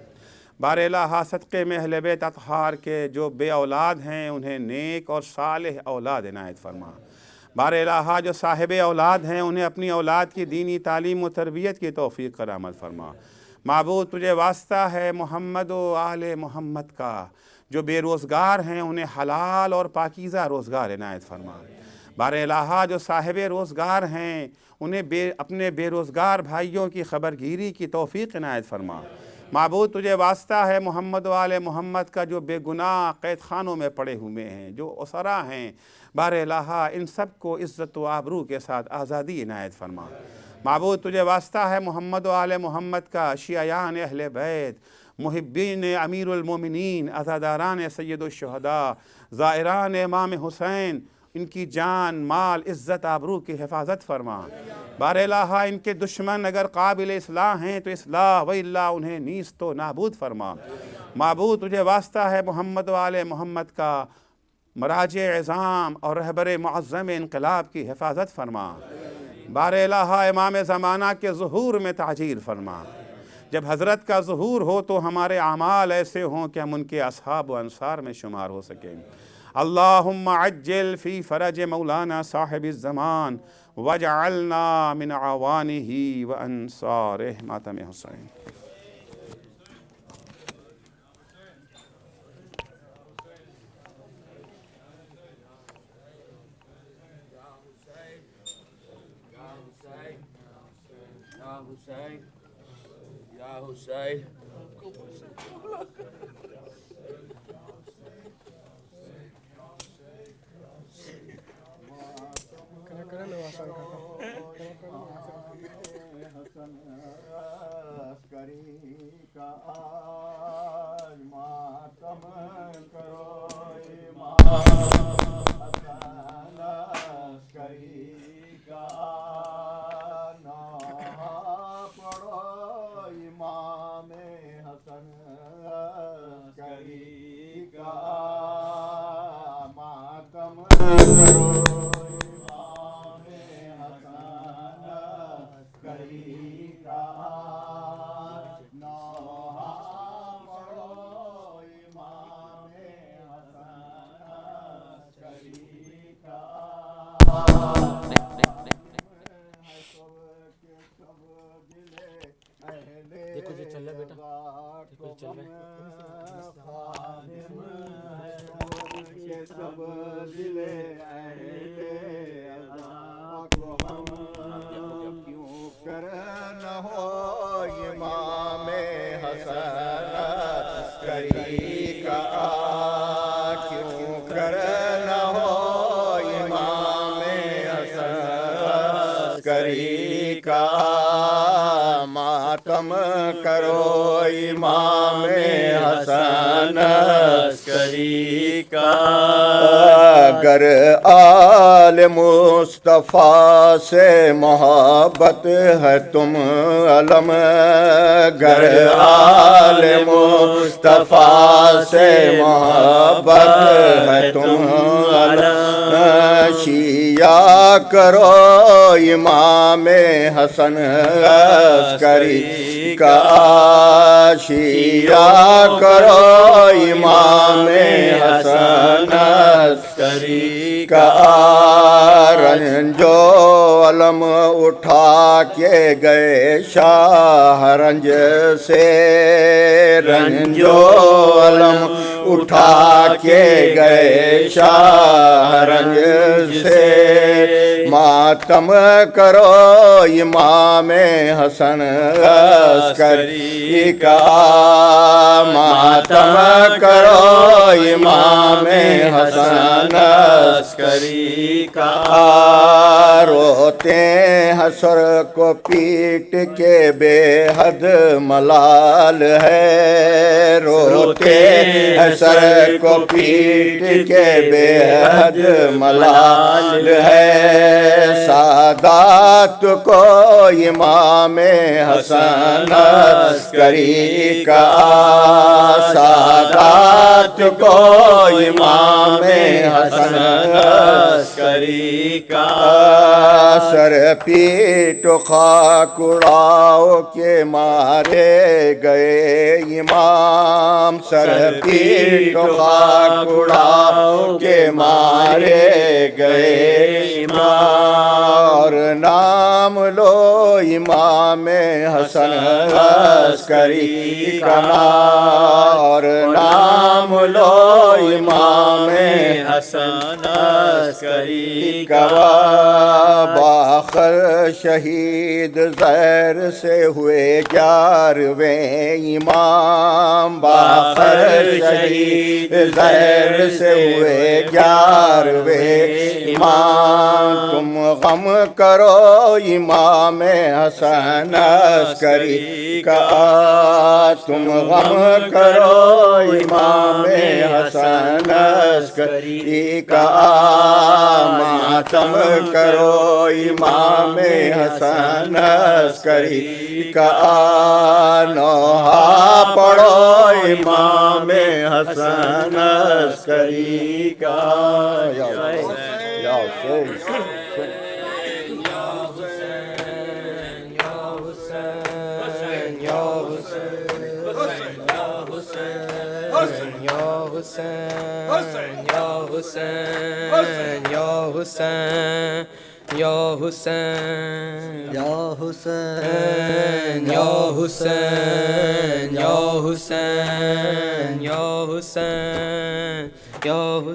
بار الہ صدقے میں اہل بیت اطہار کے جو بے اولاد ہیں انہیں نیک اور صالح اولاد عنایت فرما۔ بار الہ جو صاحب اولاد ہیں انہیں اپنی اولاد کی دینی تعلیم و تربیت کی توفیق کرامت فرما۔ معبود تجھے واسطہ ہے محمد و آل محمد کا، جو بے روزگار ہیں انہیں حلال اور پاکیزہ روزگار عنایت فرما۔ بار الہ جو صاحب روزگار ہیں انہیں اپنے بے روزگار بھائیوں کی خبرگیری کی توفیق عنایت فرما۔ معبود تجھے واسطہ ہے محمد و آل محمد کا، جو بے گناہ قید خانوں میں پڑے ہوئے ہیں، جو اسرا ہیں، بار الہ ان سب کو عزت و آبرو کے ساتھ آزادی عنایت فرما۔ معبود تجھے واسطہ ہے محمد و آل محمد کا، شیعیان اہل بیت، محبین امیر المومنین، عزاداران سید الشہداء، زائران امام حسین، ان کی جان مال عزت آبرو کی حفاظت فرما۔ بار الہ ان کے دشمن اگر قابل اصلاح ہیں تو اصلاح، وإلا انہیں نیست و نابود فرما۔ معبود تجھے واسطہ ہے محمد و آل محمد کا، مراجع عظام اور رہبر معظم انقلاب کی حفاظت فرما۔ بار الہ امام زمانہ کے ظہور میں تعجیل فرما۔ جب حضرت کا ظہور ہو تو ہمارے اعمال ایسے ہوں کہ ہم ان کے اصحاب و انصار میں شمار ہو سکیں۔ اللہم عجل فی فرج مولانا صاحب الزمان وجعلنا من عوانہ و انصارہ۔ ماتم حسین۔ ماتم کرو امام حسن عسکری کا اگر آل مصطفیٰ سے محبت ہے تم علم گر آل مصطفیٰ سے محبت ہے تم علم شیعہ کرو امام حسن عسکری کا شیعہ کرو امام حسن عسکری کا رنجو علم اٹھا کے گئے شاہ رنج سے رنجو علم اٹھا کے گئے شاہ رنج سے ماتم کرو امام حسن عسکری کا ماتم کرو امام حسن عسکری کا روتے حسر کو پیٹ کے بے حد ملال ہے روتے حسر کو پیٹ کے بے حد ملال ہے سادات کو امام حسن عسکری کا سادات کو امام حسن عسکری کا سر پیٹ خاک اڑاؤ کے مارے گئے امام سر پیٹ خاک اڑاؤ کے مارے گئے امام اور نام لو امام حسن عسکری کا اور نام لو امام حسن عسکری کا باخر شہید زہر سے ہوئے 11ویں امام باخر شہید زہر سے ہوئے 11ویں امام تم غم کرو امام حسن عسکری کا تم غم کرو امام حسن عسکری کا ماتم کرو امام حسن عسکری کا نوحہ پڑھو امام حسن عسکری کا یا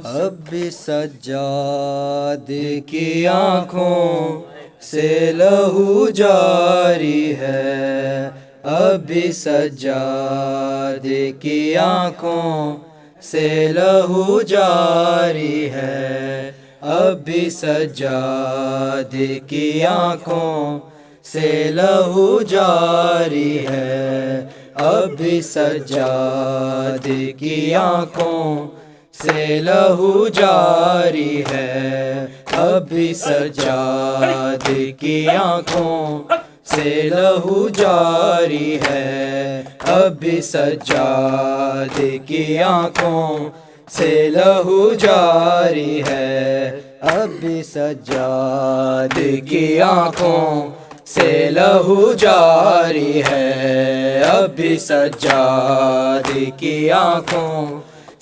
اب بھی سجاد کی آنکھوں سے لہو جاری ہے اب بھی سجاد کی آنکھوں سے لہو جاری ہے، اب بھی سجاد کی آنکھوں سے لہو جاری ہے، اب بھی سجاد کی آنکھوں سے لہو جاری ہے، اب بھی سجاد کی آنکھوں سے لہو جاری ہے، اب بھی سجاد کی آنکھوں سے لہو جاری ہے، اب بھی سجاد کی آنکھوں سے لہو جاری ہے، اب بھی سجاد کی آنکھوں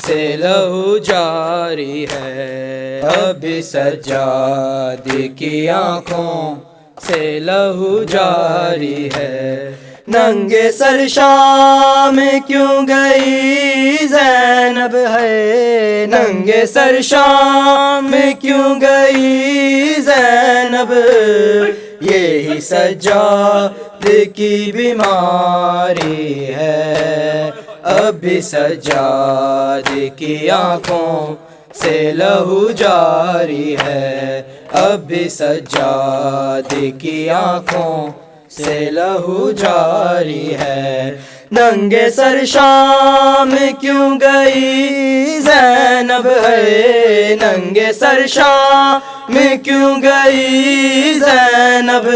سے لہو جاری ہے، اب بھی سجاد کی آنکھوں سے لہو جاری ہے۔ ننگے سر شام کیوں گئی زینب ہے، ننگے سر شام کیوں گئی زینب، یہی سجاد کی بیماری ہے، اب بھی سجاد کی آنکھوں سے لہو جاری ہے، اب بھی سجاد کی آنکھوں سے لہو جاری ہے۔ ننگے سر شام کیوں گئی زینب ہے، ننگے سر شام کیوں گئی زینب،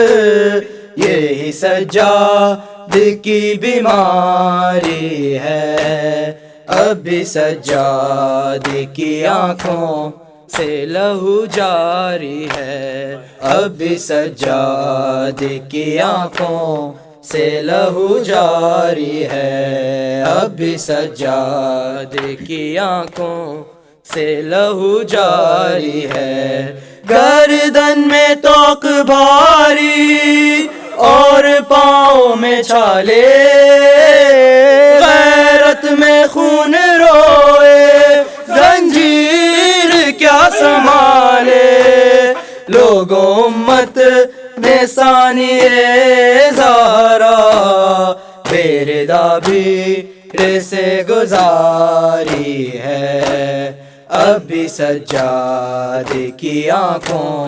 یہی سجاد کی بیماری ہے، اب بھی سجاد کی آنکھوں سے لہو جاری ہے، اب بھی سجاد کی آنکھوں سے لہو جاری ہے، اب بھی سجاد کی آنکھوں سے لہو جاری ہے۔ گردن میں توق بھاری اور پاؤں میں چھالے، غیرت میں خون روئے زنجیر کیا سنبھالے، لوگوں امت میں ثانی زہرا بیردا بھی سے گزاری ہے، اب بھی سجاد کی آنکھوں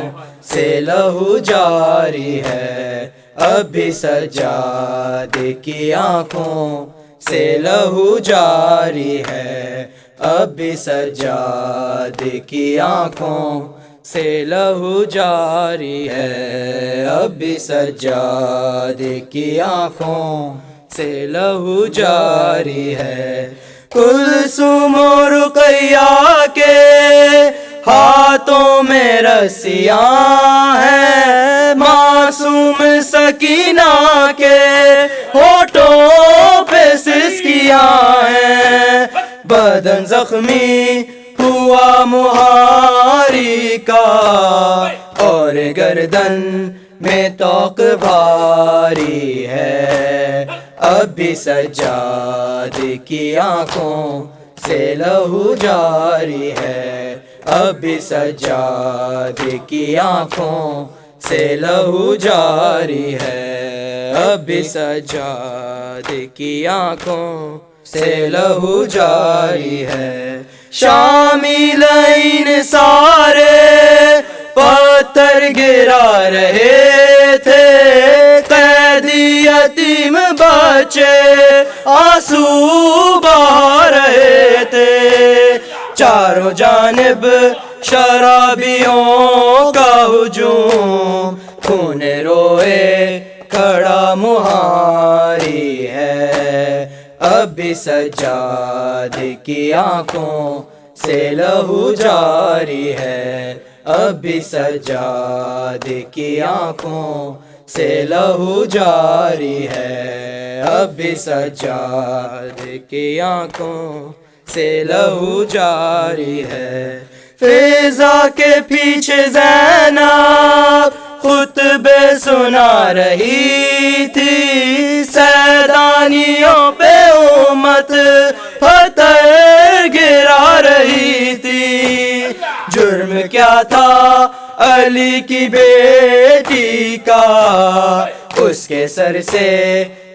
سے لہو جاری ہے، اب بھی سجاد کی آنکھوں سے لہو جاری ہے، اب بھی سجاد کی آنکھوں سے لہو جاری ہے، اب بھی سجاد کی آنکھوں سے لہو جاری ہے۔ کلثوم و رقیہ کے ہاتھوں میں رسیاں ہیں، معصوم سکینہ کے ہونٹوں پہ سسکیاں ہیں، بدن زخمی ہوا مہاری کا اور گردن میں توق بھاری ہے، اب بھی سجاد کی آنکھوں سے لہو جاری ہے، اب بھی سجاد کی آنکھوں سے لہو جاری ہے، اب بھی سجاد کی آنکھوں سے لہو جاری ہے۔ شامی لین سارے پتھر گرا رہے تھے، قیدی یتیم بچے آنسو بہا رہے تھے، چاروں جانب شرابیوں کا ہجوم، خون روئے کھڑا مہاری ہے، اب بھی سجاد کی آنکھوں سے لہو جاری ہے، اب بھی سجاد کی آنکھوں سے لہو جاری ہے، اب بھی سجاد کی آنکھوں سے لہو جاری ہے۔ فضا کے پیچھے زینب خطبے سنا رہی تھی، سیدانیوں پہ امت پتھر گرا رہی تھی، جرم کیا تھا علی کی بیٹی کا، اس کے سر سے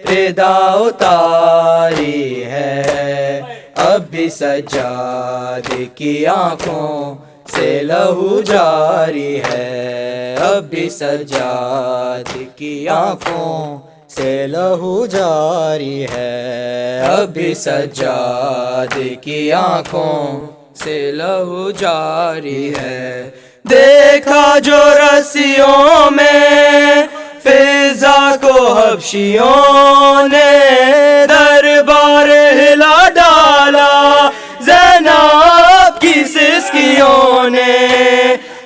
ردا اتاری ہے، اب بھی سجاد کی آنکھوں سے لہو جاری ہے، اب بھی سجاد کی آنکھوں سے لہو جاری ہے، اب بھی سجاد کی آنکھوں سے لہو جاری ہے۔ دیکھا جو رسیوں میں فضا کو حبشیوں نے، دربار ہلا ڈالا زینب کی سسکیوں نے،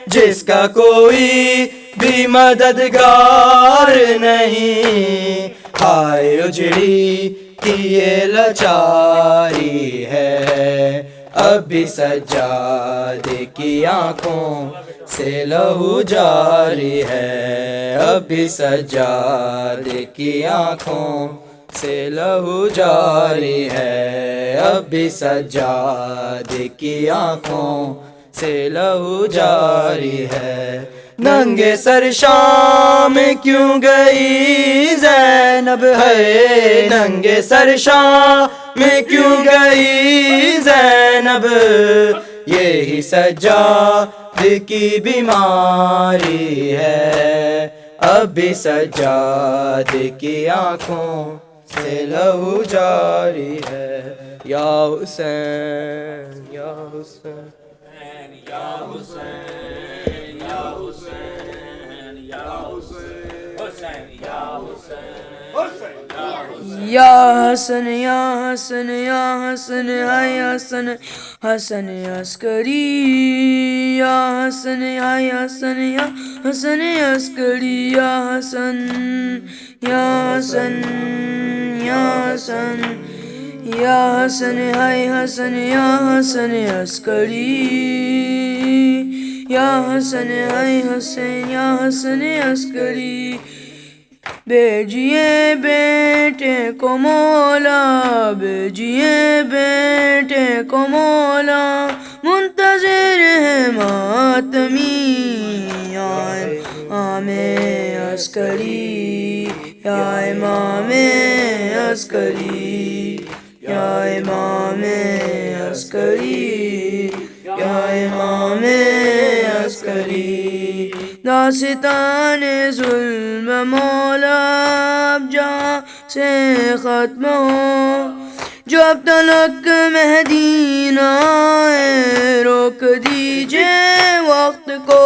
جس کا کوئی بھی مددگار نہیں، ہائے اجڑی کی یہ لاچاری ہے، اب بھی سجاد کی آنکھوں سے لہو جاری ہے، اب بھی سجاد کی آنکھوں سے لہو جاری ہے، اب بھی سجاد کی آنکھوں سے لہو جاری ہے۔ ننگے سر شام کیوں گئی زینب ہے، ننگے سر شام کیوں گئی زینب، یہی سجاد کی بیماری ہے، اب بھی سجاد کی آنکھوں سے لہو جاری ہے۔ یا حسین یا حسین یا حسن یا حسن یا حسن ہے حسن حسن عسکری، یا حسن ہے حسن یا حسن عسکری، یا حسن یا حسن یا حسن یا حسن ہے حسن یا حسن عسکری، یا حسن ہے حسن یا حسن عسکری۔ بھیجیے بیٹے کو مولا، بھیجیے بیٹے کو مولا، منتظر ہے ماتمی، یا امام عسکری، یا امام عسکری، یا امام عسکری، یا امام عسکری۔ داستان ظلم مولا اب جہاں سے ختم ہو، جب تلک مہدی نہ آئے، روک دیجئے وقت کو،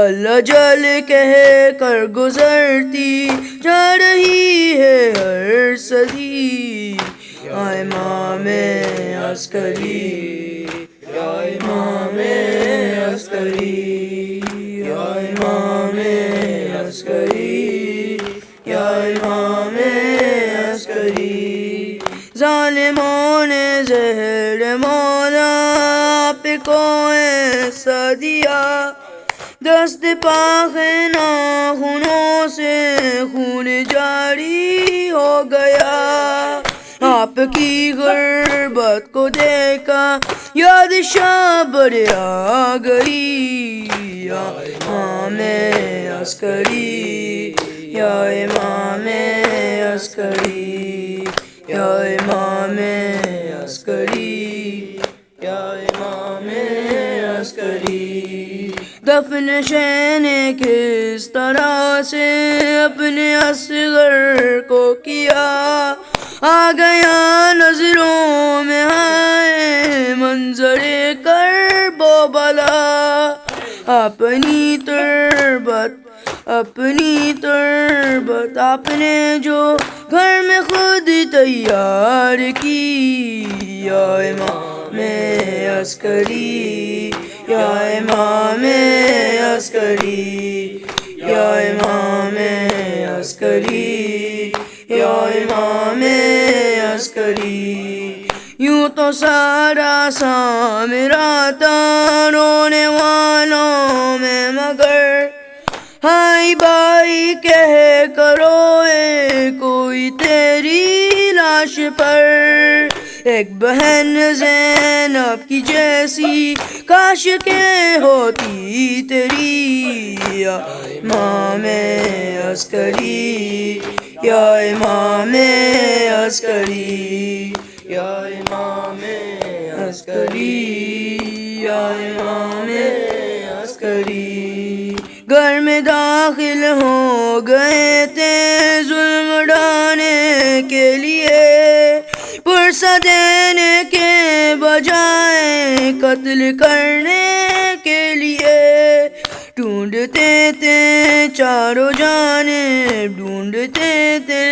اللہ جل کہہ کر گزرتی جا رہی ہے ہر صدی، یا امام عسکری، یا امام عسکری، یا امام عسکری، یا امام عسکری۔ ظالموں نے زہر مولا پہ کو ایسا دیا، دست پاک ناخنوں سے خون جاری ہو گیا، آپ کی غربت کو دیکھا یاد شبر آ گئی، یا امام عسکری، یا امام عسکری، یا امام عسکری، یا امام عسکری۔ دفن شین کس طرح سے اپنے اصغر کو کیا، آ گیا نظروں میں ہے منظر کرب و بلا، اپنی تربت اپنی تربت آپ نے جو گھر میں خود تیار کی، یا امام عسکری، یا امام عسکری، یا امام عسکری، یا امام عسکری۔ یوں تو سارا سامرا تھا رونے والوں میں، مگر ہائی بائی کہہ کرو اے کوئی تیری لاش پر، ایک بہن زینب کی جیسی کاش کے ہوتی تیری، یا امام عسکری، یا امام عسکری، یا امام عسکری، یا امام عسکری. گھر میں داخل ہو گئے تھے ظلم ڈھانے کے لیے، پرسہ دینے کے بجائے قتل کرنے کے لیے. ڈھونڈتے تھے چاروں جانب، ڈھونڈتے تھے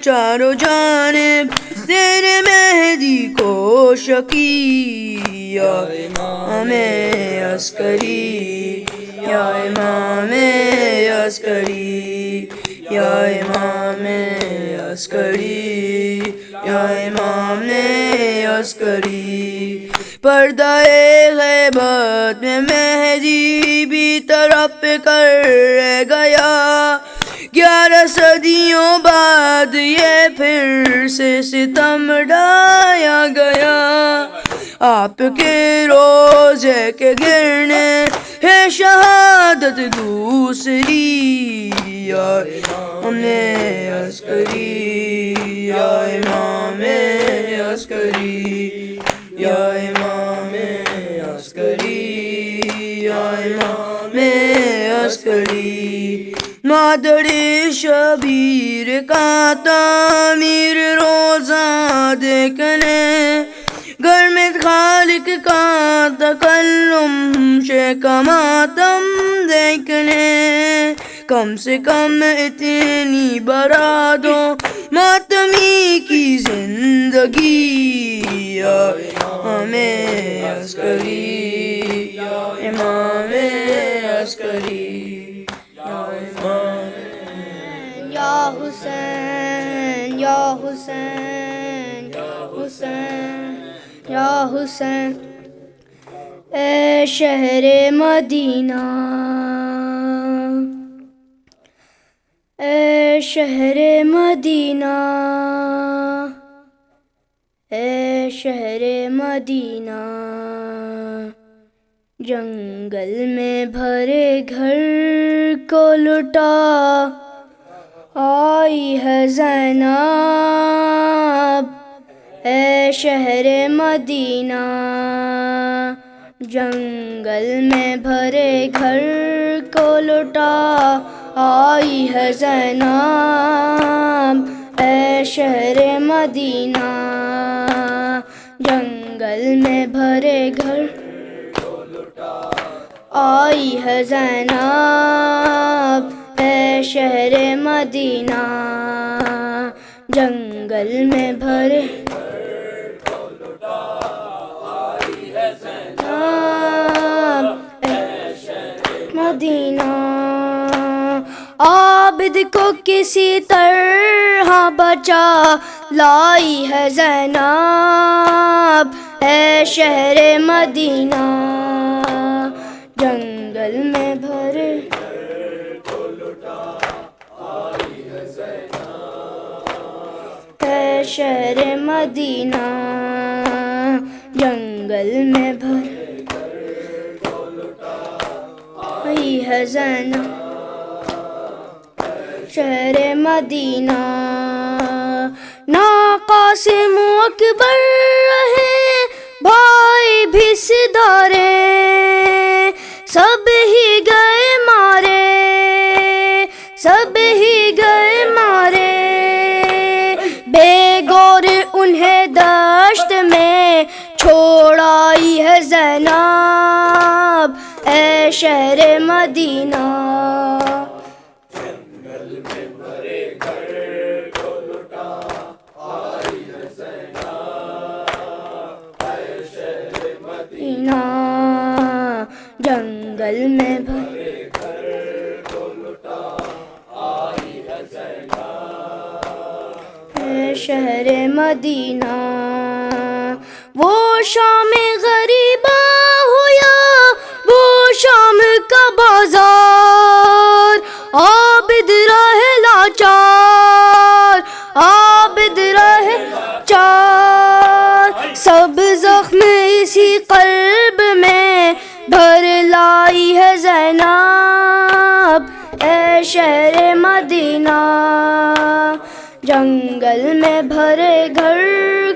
چاروں جانب تیرے مہدی کو شکی. یا امام عسکری، یا امام عسکری، یا امام عسکری، یا امام عسکری. پردہ غیبت میں مہدی بھی طرف کر گیا. 11 صدیوں بعد یہ پھر سے ستم ڈھایا گیا. آپ کے روزے کے گرنے ہے شہادت دوسری. یا امام عسکری، یا امام عسکری، یا امام عسکری، یا امام عسکری. مادر شبیر کا تعمیر روزہ دیکھنے، گھر میں خالق کا تکلم شیخ ماتم دیکھنے. کم سے کم اتنی برا دو ماتمی کی زندگی. یا امام عسکری، یا امام عسکری، یا امام. یا حسین، یا حسین، یا حسین، یا حسین. اے شہر مدینہ، اے شہر مدینہ، اے شہر مدینہ. جنگل میں بھرے گھر کو لٹا آئی ہے زینب. اے شہر مدینہ، جنگل میں بھرے گھر کو لٹا آئی ہے زینب. اے شہر مدینہ، جنگل میں بھرے گھر کو لٹا آئی ہے زینب. اے شہر مدینہ، جنگل میں بھرے مدینہ. عابد کو کسی طرح بچا لائی ہے زینب. اے شہر مدینہ، جنگل میں بھرے اے شہر مدینہ، جنگل میں بھرے ہے زینب. شہر مدینہ، نا قاسم اکبر رہے بھائی بھی سدھارے، سب ہی گئے مارے، سب ہی گئے مارے. بے گور انہیں دشت میں چھوڑ آئی ہے زینب. اے شہر مدینہ، جنگل میں بھرے گھر کو لٹا آئی ہے زینب. اے شہر مدینہ، جنگل میں بھرے گھر کو لٹا آئی ہے زینب. اے شہر مدینہ، وہ شام غریبہ ہو یا وہ شام کا بازار، عابد رہے لاچار، عابد رہے لاچار. سب زخم اسی قلب میں بھر لائی ہے زینب. اے شہر مدینہ، جنگل میں بھرے گھر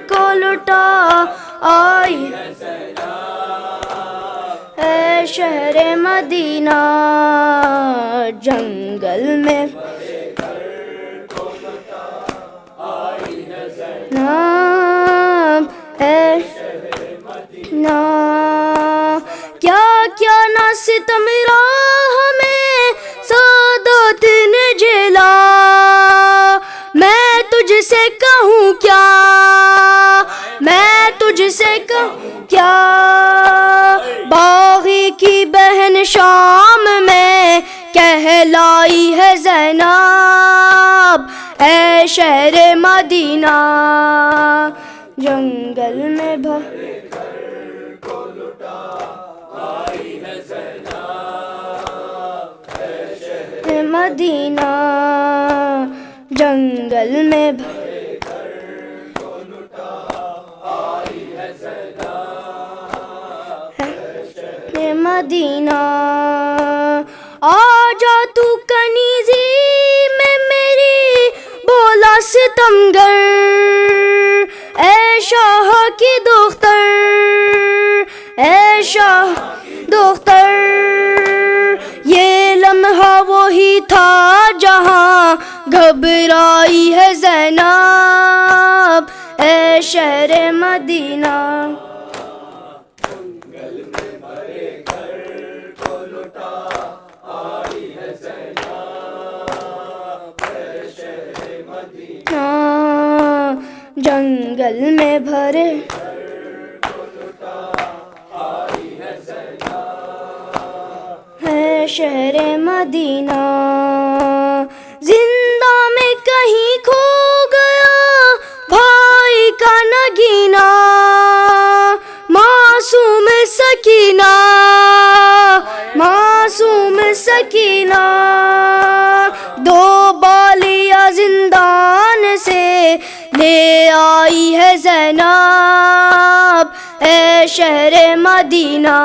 کو لٹا آئی اے شہر مدینہ جنگل میں نام اے نا کیا کیا نہ ستم راہ میں سعادت نے جھیلا میں تجھ سے کہوں کیا میں تجھ سے کہوں کیا باغی کی بہن شام میں کہلائی ہے زینب اے شہر مدینہ جنگل میں مدینہ جنگل میں مدینہ آ جا تو کنیزی میں میری بولا ستمگر اے شاہ کی دختر اے شاہ دختر یہ لمحہ وہی تھا جہاں گھبرائی ہے زینب اے شہر مدینہ جنگل میں بھرے ہے شہر مدینہ زندہ میں کہیں کھو گیا بھائی کا نگینہ معصوم سکینہ معصوم سکینہ دو بالیاں زندان سے لے آئی ہے زینب اے شہر مدینہ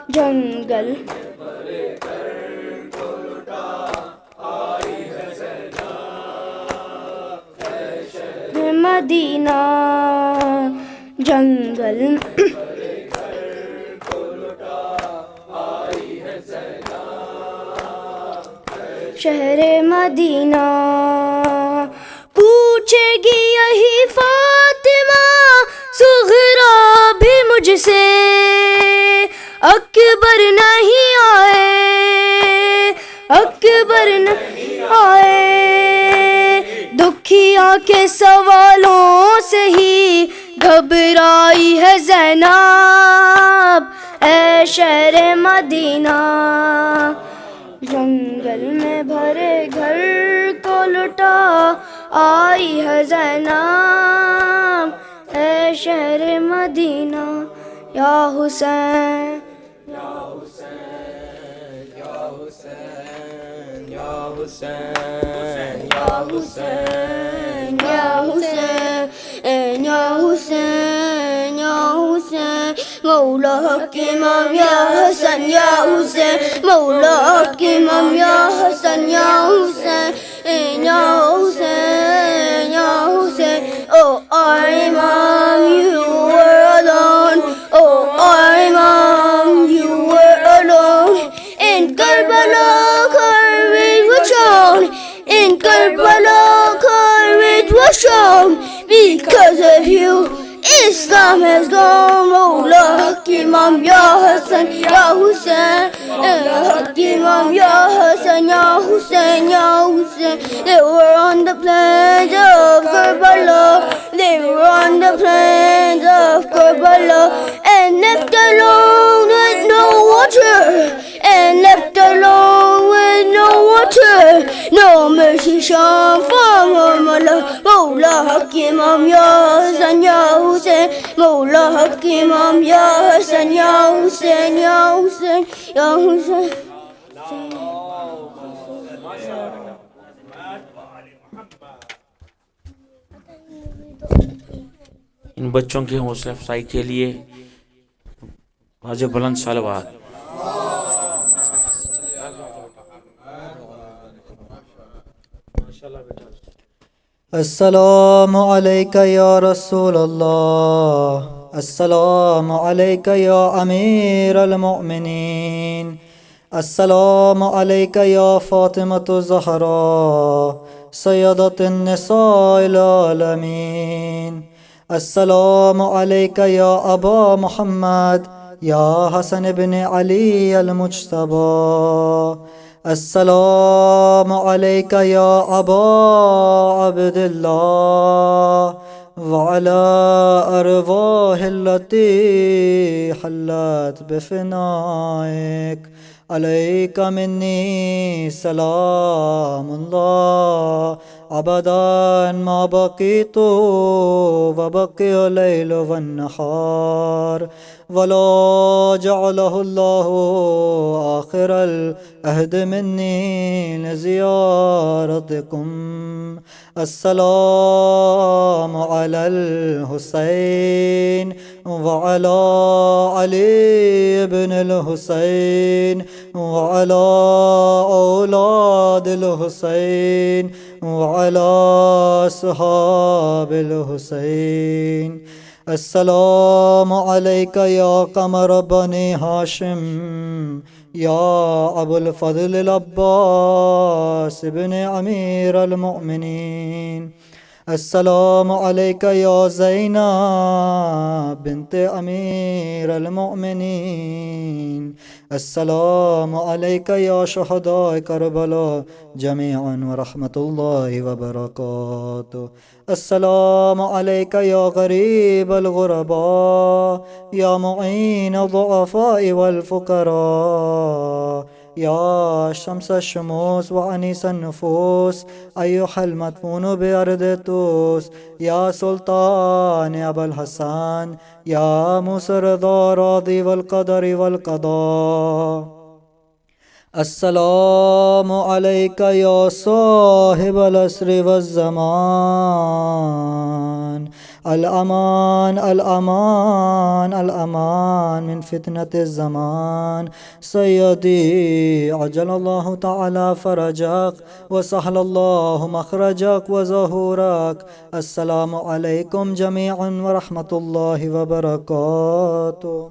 جنگل مدینہ جنگل شہر مدینہ پوچھے گی یہی فاطمہ صغرا بھی مجھ سے اکبر نہیں آئے اکبر نہیں آئے دکھیا کے سوالوں سے ہی گھبرائی ہے زینب اے شہر مدینہ جنگل میں بھرے گھر کو لٹا آئی ہے زینب اے شہر مدینہ یا حسین یا حسین یا حسین یا حسین یا حسین یا حسین یا حسین یا حسین مولا حق امام یا حسن یا حسین مولا حق امام یا حسن یا حسین یا حسین یا حسین oh our Imam you were alone oh our Imam you were alone in Karbala courage was shown in Karbala courage was shown because of you Islam has gone مولا حق امام یا حسن یا حسین حق امام یا حسن یا حسین یا حسین they were on the plains of Karbala they were on the plains of Karbala and left alone with no water and left alone with no water no mercy shone from Allah مولا حق امام یا حسن یا حسین مولا حق امام یا حسن یا حسین یا حسین یا حسین ان بچوں کی حوصلہ افزائی کے لیے واجب بلند صلوات. السلام عليك يا رسول الله. السلام عليك يا أمير المؤمنين. السلام عليك يا فاطمة الزهراء سيدة النساء العالمين. السلام عليك يا أبا محمد يا حسن بن علي المجتبى. السلام عليك يا أبا عبد الله وعلى أرواح التي حلت بفنائك. عليك مني سلام الله أبدا ما بقيت وبقي الليل والنهار، ولا جعله الله آخر العهد مني لزيارتكم. السلام على الحسين وعلى علي بن الحسين وعلى أولاد الحسين وعلى أصحاب الحسين. السلام عليك يا قمر بني هاشم يا أبو الفضل العباس بن أمير المؤمنين. السلام عليك يا زينب بنت أمير المؤمنين. السلام عليك يا شهداء كربلاء جميعا ورحمة الله وبركاته. السلام عليك يا غريب الغرباء يا معين الضعفاء والفقراء يا شمس الشموس وأنيس النفوس أيها المدفون بأرض توس يا سلطان أبا الحسن يا موسى الرضا راضي والقدر والقضاء. السلام عليك يا صاحب العصر والزمان. الأمان الأمان الأمان من فتنة الزمان. سيدي عجل الله تعالى فرجك وسهل الله مخرجك وظهورك. السلام عليكم جميعا ورحمة الله وبركاته.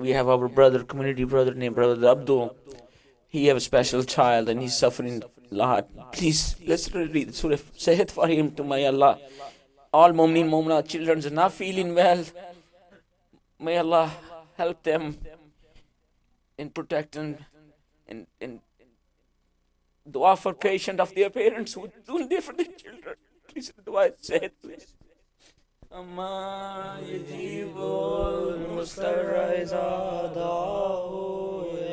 We have our brother, community brother named Brother Abdul. He have a special child and he's suffering a lot. Please, let's read Surah Sehat for him to my Allah. All Mu'mineen, Mu'minat children are not feeling well. May Allah help them in protecting and dua for patient of their parents who do there for their children. Please dua Sehat, please. أما يجيب المضطر إذا دعاه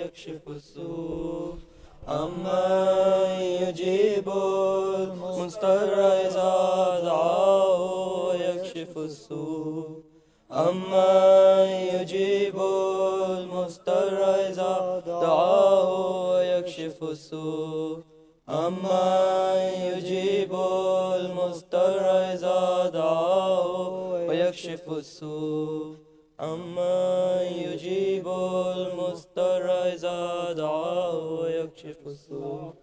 يكشف السوء. أما يجيب المضطر إذا دعاه يكشف السوء. أما يجيب المضطر إذا دعاه يكشف السوء. أما يجيب المضطر إذا دعاه ويكشف السوء. أما يجيب المضطر إذا دعاه ويكشف السوء.